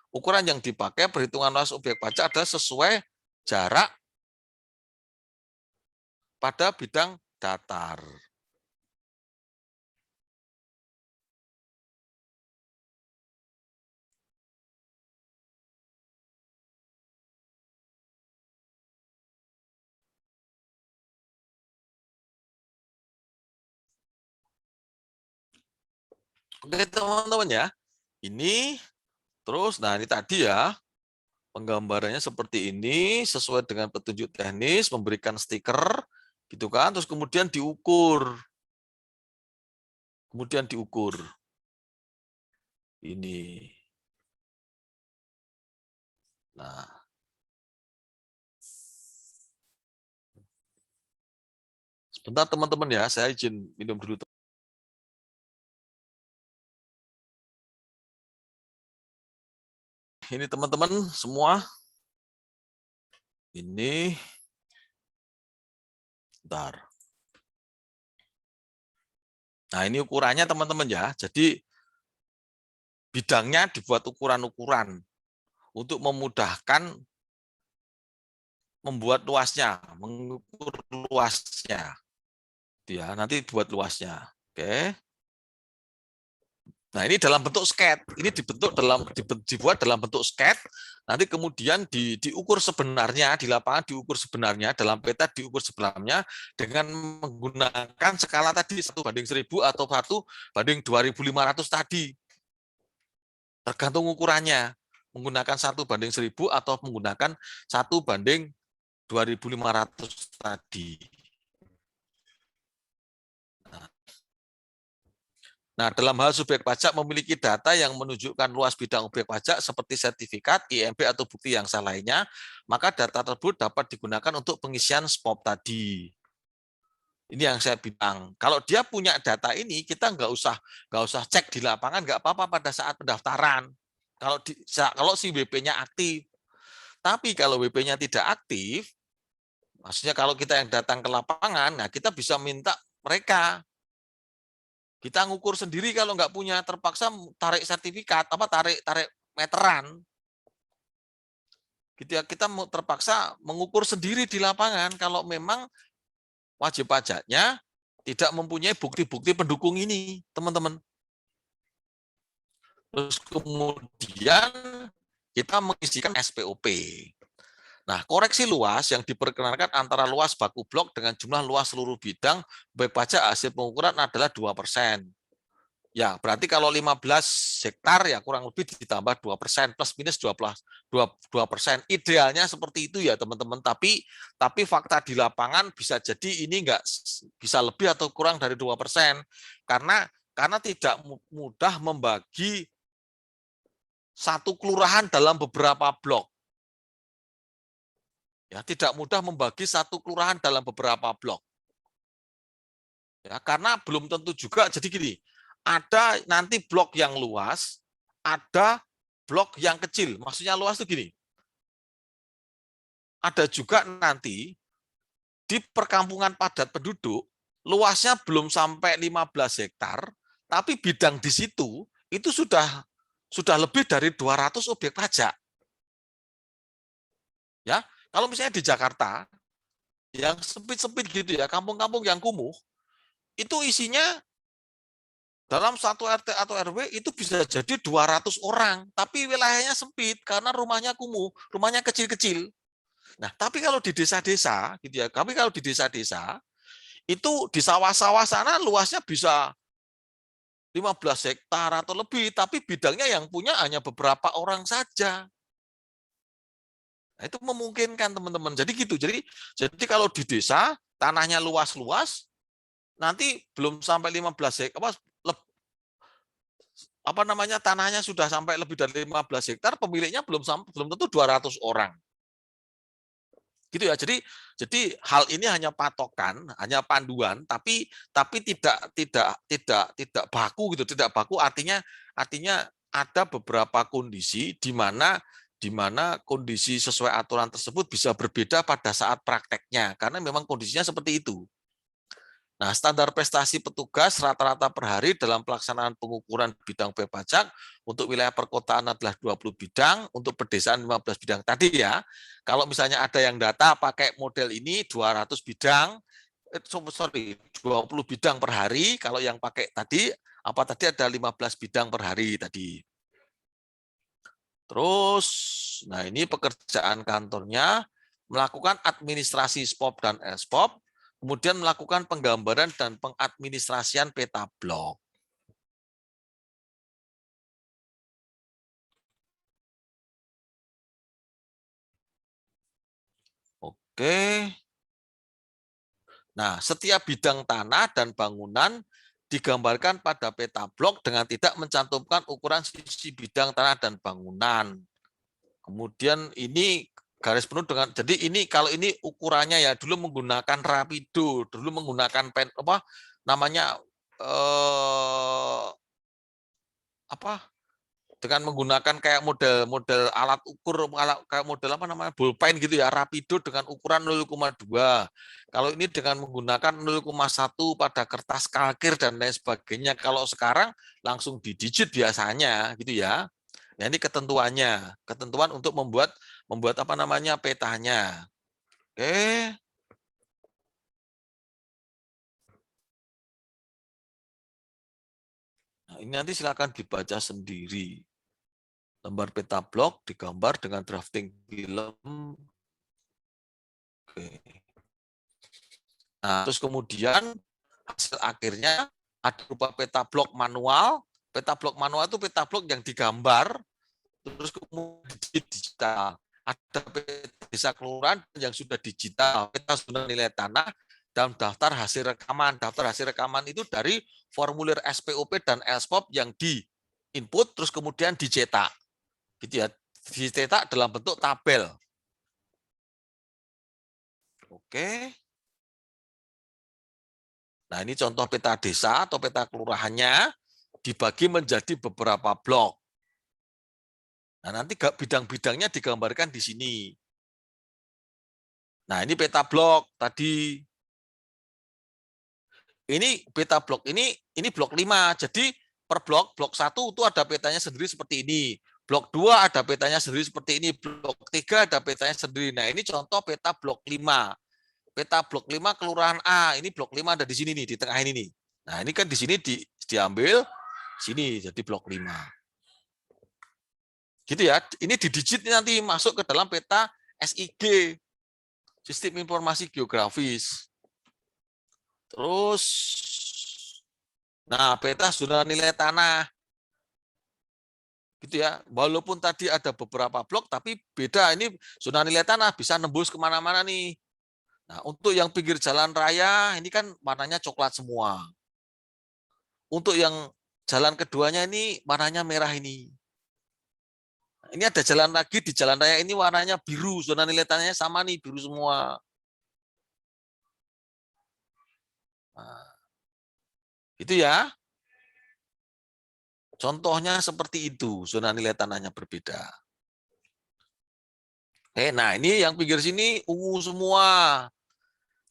[SPEAKER 2] Ukuran yang dipakai perhitungan luas objek pajak adalah sesuai jarak pada bidang datar. Oke teman-teman ya, ini terus, nah ini tadi ya, penggambarannya seperti ini, sesuai dengan petunjuk teknis, memberikan stiker, gitu kan, terus kemudian diukur. Ini. Nah. Sebentar teman-teman ya, saya izin minum dulu. Ini teman-teman semua. Ini. Bentar. Nah, ini ukurannya teman-teman ya. Jadi bidangnya dibuat ukuran-ukuran untuk memudahkan membuat luasnya, mengukur luasnya. Ya, nanti buat luasnya. Oke. Nah, ini dalam bentuk sketch. Ini dibuat dalam bentuk sketch. Nanti kemudian diukur sebenarnya di lapangan, diukur sebenarnya dalam peta, diukur sebenarnya dengan menggunakan skala tadi 1:1000 atau 1:2500 tadi. Tergantung ukurannya. Menggunakan 1:1000 atau menggunakan 1:2500 tadi. Nah, dalam hal subjek pajak memiliki data yang menunjukkan luas bidang objek pajak seperti sertifikat, IMB atau bukti yang sah lainnya, maka data tersebut dapat digunakan untuk pengisian SPOP tadi. Ini yang saya bilang. Kalau dia punya data ini, kita nggak usah cek di lapangan, nggak apa-apa pada saat pendaftaran. Kalau si WP-nya aktif. Tapi kalau WP-nya tidak aktif, maksudnya kalau kita yang datang ke lapangan, nah kita bisa minta mereka. Kita ngukur sendiri kalau nggak punya, terpaksa tarik sertifikat, tarik meteran. Gitu ya, kita terpaksa mengukur sendiri di lapangan kalau memang wajib pajaknya tidak mempunyai bukti-bukti pendukung ini, teman-teman. Terus kemudian kita mengisikan SPOP. Nah, koreksi luas yang diperkenankan antara luas baku blok dengan jumlah luas seluruh bidang objek pajak hasil pengukuran adalah 2%. Ya, berarti kalau 15 hektar ya kurang lebih ditambah 2%, plus minus 2%. Idealnya seperti itu ya teman-teman. Tapi fakta di lapangan bisa jadi ini enggak bisa lebih atau kurang dari 2%. Karena tidak mudah membagi satu kelurahan dalam beberapa blok. Ya, tidak mudah membagi satu kelurahan dalam beberapa blok. Ya, karena belum tentu juga, jadi gini, ada nanti blok yang luas, ada blok yang kecil. Maksudnya luas itu gini, ada juga nanti di perkampungan padat penduduk, luasnya belum sampai 15 hektar, tapi bidang di situ itu sudah lebih dari 200 objek pajak. Ya, kalau misalnya di Jakarta, yang sempit-sempit gitu ya, kampung-kampung yang kumuh, itu isinya dalam satu RT atau RW itu bisa jadi 200 orang, tapi wilayahnya sempit karena rumahnya kumuh, rumahnya kecil-kecil. Nah, tapi kalau di desa-desa, gitu ya, kami kalau di desa-desa, itu di sawah-sawah sana luasnya bisa 15 hektar atau lebih, tapi bidangnya yang punya hanya beberapa orang saja. Nah, itu memungkinkan teman-teman. Jadi gitu. Jadi kalau di desa tanahnya luas-luas, nanti belum sampai 15 hektar, tanahnya sudah sampai lebih dari 15 hektar, pemiliknya belum tentu 200 orang. Gitu ya. Jadi hal ini hanya patokan, hanya panduan, tapi tidak baku gitu. Tidak baku artinya ada beberapa kondisi di mana kondisi sesuai aturan tersebut bisa berbeda pada saat prakteknya, karena memang kondisinya seperti itu. Nah, standar prestasi petugas rata-rata per hari dalam pelaksanaan pengukuran bidang pajak untuk wilayah perkotaan adalah 20 bidang, untuk pedesaan 15 bidang. Tadi ya, kalau misalnya ada yang data pakai model ini 200 bidang, 20 bidang per hari, kalau yang pakai tadi, ada 15 bidang per hari tadi. Terus, nah ini pekerjaan kantornya, melakukan administrasi SPOP dan SPOP, kemudian melakukan penggambaran dan pengadministrasian peta blok. Oke. Nah, setiap bidang tanah dan bangunan digambarkan pada peta blok dengan tidak mencantumkan ukuran sisi bidang tanah dan bangunan. Kemudian ini garis penuh dengan, jadi ini kalau ini ukurannya ya dulu menggunakan rapido, dulu menggunakan dengan menggunakan kayak model alat ukur, kayak model bullpen gitu ya, rapido dengan ukuran 0,2. Kalau ini dengan menggunakan 0,1 pada kertas kalkir dan lain sebagainya. Kalau sekarang langsung di digit biasanya gitu ya. Nah, ini ketentuannya, ketentuan untuk membuat petanya. Oke. Nah, ini nanti silakan dibaca sendiri. Lembar peta blok digambar dengan drafting film. Oke. Nah, terus kemudian hasil akhirnya ada berupa peta blok manual. Peta blok manual itu peta blok yang digambar, terus kemudian digital. Ada peta desa kelurahan yang sudah digital, peta zona nilai tanah, dan daftar hasil rekaman. Daftar hasil rekaman itu dari formulir SPOP dan LSPOP yang di input, terus kemudian dicetak. Gitu ya, dicetak dalam bentuk tabel. Oke. Nah, ini contoh peta desa atau peta kelurahannya dibagi menjadi beberapa blok. Nah, nanti bidang-bidangnya digambarkan di sini. Nah, ini peta blok tadi. Ini peta blok ini blok 5. Jadi per blok 1 itu ada petanya sendiri seperti ini. Blok 2 ada petanya sendiri seperti ini. Blok 3 ada petanya sendiri. Nah, ini contoh peta blok 5. Peta blok 5 kelurahan A. Ini blok 5 ada di sini nih, di tengah ini nih. Nah, ini kan di sini diambil sini jadi blok 5. Gitu ya. Ini didigit nanti masuk ke dalam peta SIG. Sistem Informasi Geografis. Terus Nah, peta zona nilai tanah. Gitu ya. Walaupun tadi ada beberapa blok, tapi beda. Ini zona nilai tanah bisa nembus kemana-mana nih. Nah, untuk yang pinggir jalan raya, ini kan warnanya coklat semua. Untuk yang jalan keduanya ini warnanya merah ini. Ini ada jalan lagi di jalan raya ini warnanya biru, zona nilai tanahnya sama nih, biru semua. Nah, itu ya. Contohnya seperti itu, zona nilai tanahnya berbeda. Nah ini yang pinggir sini ungu semua.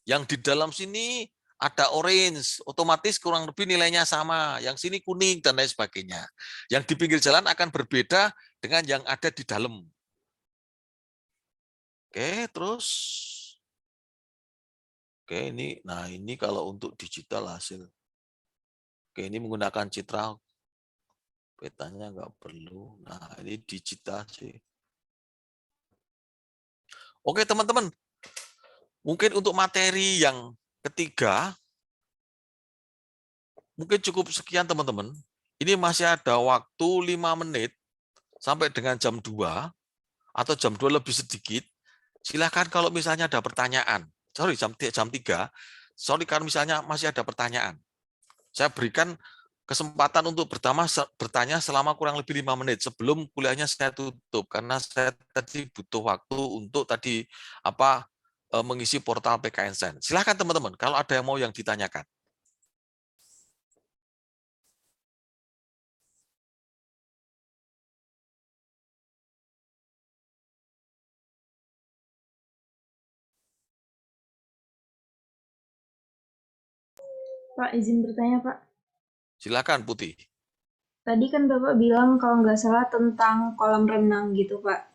[SPEAKER 2] Yang di dalam sini ada orange, otomatis kurang lebih nilainya sama. Yang sini kuning dan lain sebagainya. Yang di pinggir jalan akan berbeda dengan yang ada di dalam. Oke, terus. Oke, nah ini kalau untuk digital hasil. Oke, ini menggunakan citra. Petanya nggak perlu. Nah, ini digital sih. Oke, teman-teman. Mungkin untuk materi yang ketiga, mungkin cukup sekian, teman-teman. Ini masih ada waktu 5 menit sampai dengan jam 2 atau jam 2 lebih sedikit. Silahkan kalau misalnya ada pertanyaan. Sorry, jam 3. Sorry, kalau misalnya masih ada pertanyaan. Saya berikan kesempatan untuk bertanya selama kurang lebih 5 menit sebelum kuliahnya saya tutup karena saya tadi butuh waktu untuk tadi mengisi portal PKN Sen. Silakan teman-teman kalau ada yang mau yang ditanyakan.
[SPEAKER 3] Pak, izin bertanya, Pak.
[SPEAKER 2] Silakan Putih.
[SPEAKER 3] Tadi kan Bapak bilang kalau nggak salah tentang kolam renang gitu, Pak.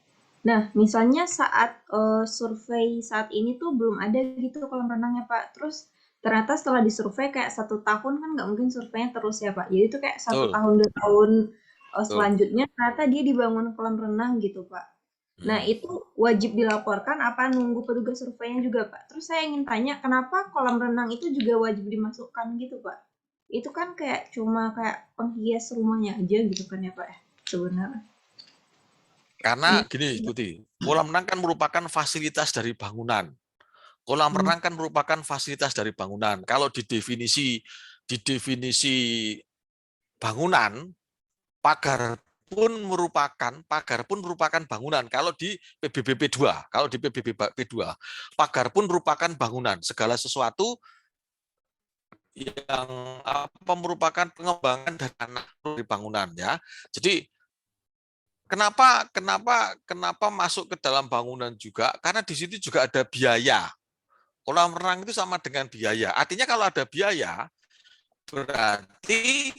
[SPEAKER 3] Nah, misalnya saat survei saat ini tuh belum ada gitu kolam renangnya, Pak. Terus ternyata setelah disurvei kayak 1 tahun kan nggak mungkin surveinya terus ya, Pak. Jadi itu kayak 1 tahun, 2 tahun
[SPEAKER 2] Betul.
[SPEAKER 3] selanjutnya ternyata dia dibangun kolam renang gitu, Pak. Nah, itu wajib dilaporkan apa nunggu petugas surveinya juga, Pak? Terus saya ingin tanya, kenapa kolam renang itu juga wajib dimasukkan gitu, Pak? Itu kan kayak cuma kayak penghias rumahnya aja gitu kan ya, Pak, ya, sebenarnya.
[SPEAKER 2] Karena gini Putih, kolam renang kan merupakan fasilitas dari bangunan. Kolam
[SPEAKER 3] Hmm.
[SPEAKER 2] renang kan merupakan fasilitas dari bangunan. Kalau di definisi bangunan, pagar pun merupakan bangunan. Kalau di PBBP 2, pagar pun merupakan bangunan. Segala sesuatu yang merupakan pengembangan dari bangunan ya. Jadi kenapa masuk ke dalam bangunan juga? Karena di situ juga ada biaya. Kolam renang itu sama dengan biaya. Artinya kalau ada biaya, berarti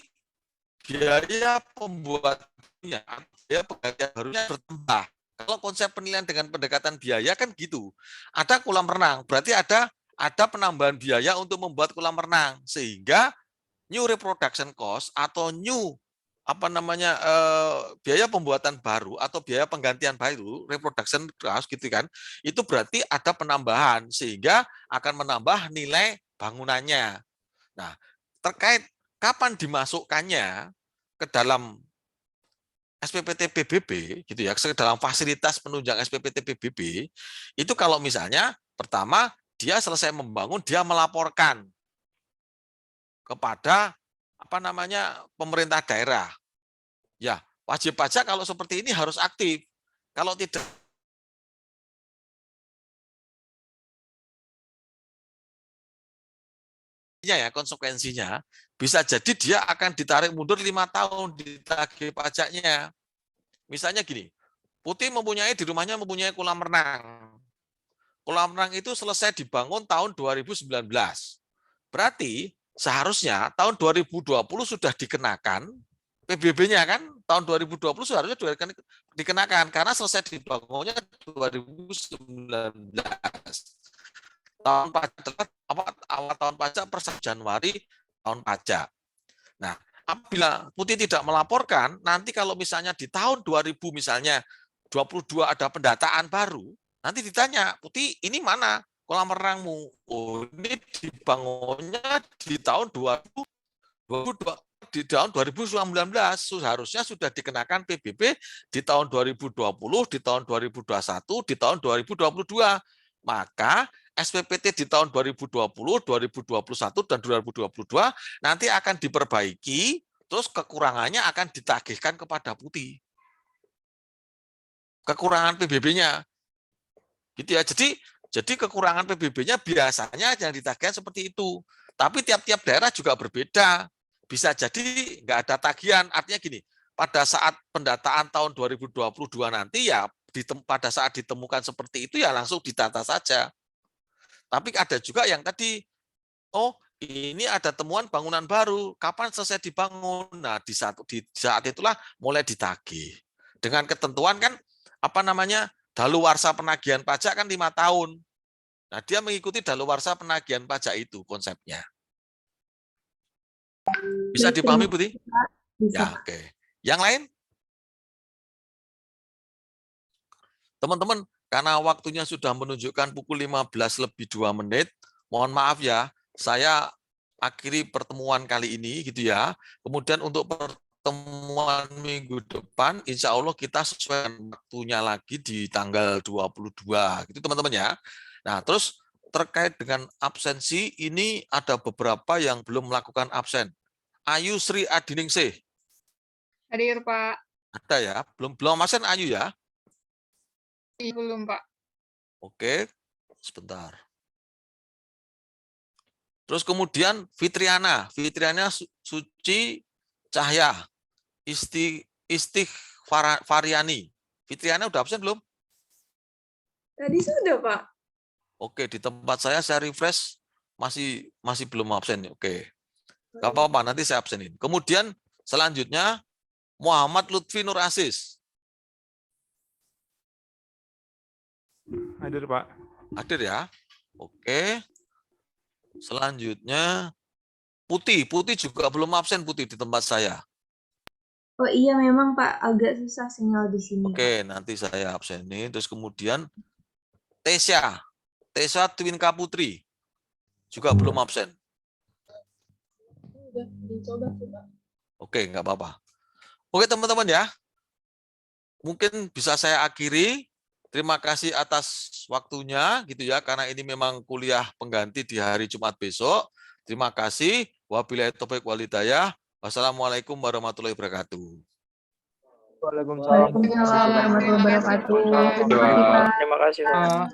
[SPEAKER 2] biaya pembuatannya, biaya penggantian barunya bertambah. Kalau konsep penilaian dengan pendekatan biaya kan gitu. Ada kolam renang, berarti ada penambahan biaya untuk membuat kolam renang sehingga new reproduction cost atau biaya pembuatan baru atau biaya penggantian baru reproduction cost gitu kan, itu berarti ada penambahan sehingga akan menambah nilai bangunannya. Nah, terkait kapan dimasukkannya ke dalam SPPT PBB gitu ya, ke dalam fasilitas penunjang SPPT PBB, itu kalau misalnya pertama dia selesai membangun, dia melaporkan kepada pemerintah daerah. Ya, wajib pajak kalau seperti ini harus aktif. Kalau tidak ya konsekuensinya bisa jadi dia akan ditarik mundur 5 tahun ditagih pajaknya. Misalnya gini, Putih di rumahnya mempunyai kolam renang. Kolam renang itu selesai dibangun tahun 2019. Berarti seharusnya tahun 2020 sudah dikenakan PBB-nya kan, tahun 2020 seharusnya dikenakan karena selesai dibangunnya 2019. Tahun pajak awal tahun pajak per 1 Januari tahun pajak. Nah, apabila Putih tidak melaporkan, nanti kalau misalnya di tahun 2000 misalnya 22 ada pendataan baru, nanti ditanya, Putih ini mana kolam renangmu? Oh, ini dibangunnya di tahun 2000 di tahun 2019 seharusnya sudah dikenakan PBB di tahun 2020, di tahun 2021, di tahun 2022. Maka SPPT di tahun 2020, 2021, dan 2022 nanti akan diperbaiki, terus kekurangannya akan ditagihkan kepada Putih. Kekurangan PBB-nya. Gitu ya. Jadi kekurangan PBB-nya biasanya yang ditagihkan seperti itu. Tapi tiap-tiap daerah juga berbeda. Bisa jadi nggak ada tagihan. Artinya gini, pada saat pendataan tahun 2022 nanti ya pada saat ditemukan seperti itu ya langsung ditata saja. Tapi ada juga yang tadi, oh ini ada temuan bangunan baru, kapan selesai dibangun? Nah di saat itulah mulai ditagih. Dengan ketentuan kan apa namanya daluwarsa penagihan pajak kan 5 tahun. Nah dia mengikuti daluwarsa penagihan pajak itu konsepnya. Bisa dipahami, Putih?
[SPEAKER 3] Bisa.
[SPEAKER 2] Ya, oke. Yang lain? Teman-teman, karena waktunya sudah menunjukkan pukul 15:02, mohon maaf ya, saya akhiri pertemuan kali ini gitu ya. Kemudian untuk pertemuan minggu depan, insya Allah kita sesuai waktunya lagi di tanggal 22, gitu teman-teman ya. Nah, terus terkait dengan absensi, ini ada beberapa yang belum melakukan absen. Ayu Sri Adiningsih.
[SPEAKER 4] Hadir, Pak.
[SPEAKER 2] Ada ya? Belum absen Ayu ya?
[SPEAKER 4] Belum, Pak.
[SPEAKER 2] Oke, sebentar. Terus kemudian Fitriana Suci Cahya, Variani. Fitriana udah absen belum?
[SPEAKER 4] Tadi sudah, Pak.
[SPEAKER 2] Oke, di tempat saya refresh masih belum absen. Oke. Gak apa-apa, nanti saya absenin. Kemudian selanjutnya Muhammad Lutfi Nur Aziz.
[SPEAKER 5] Hadir, Pak.
[SPEAKER 2] Hadir ya. Oke. Selanjutnya Putih juga belum absen Putih di tempat saya.
[SPEAKER 3] Oh iya memang Pak, agak susah sinyal di sini.
[SPEAKER 2] Oke, nanti saya absenin. Terus kemudian Tesya Twinka Putri juga belum absen. Oke, nggak apa-apa. Oke teman-teman ya, mungkin bisa saya akhiri. Terima kasih atas waktunya gitu ya, karena ini memang kuliah pengganti di hari Jumat besok. Terima kasih. Wabillahi taufiq wal hidayah. Wassalamualaikum warahmatullahi wabarakatuh.
[SPEAKER 5] Waalaikumsalam.
[SPEAKER 3] warahmatullahi wabarakatuh. Terima kasih Pak.
[SPEAKER 1] Terima kasih, Pak.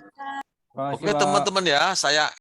[SPEAKER 2] Oke teman-teman ya, saya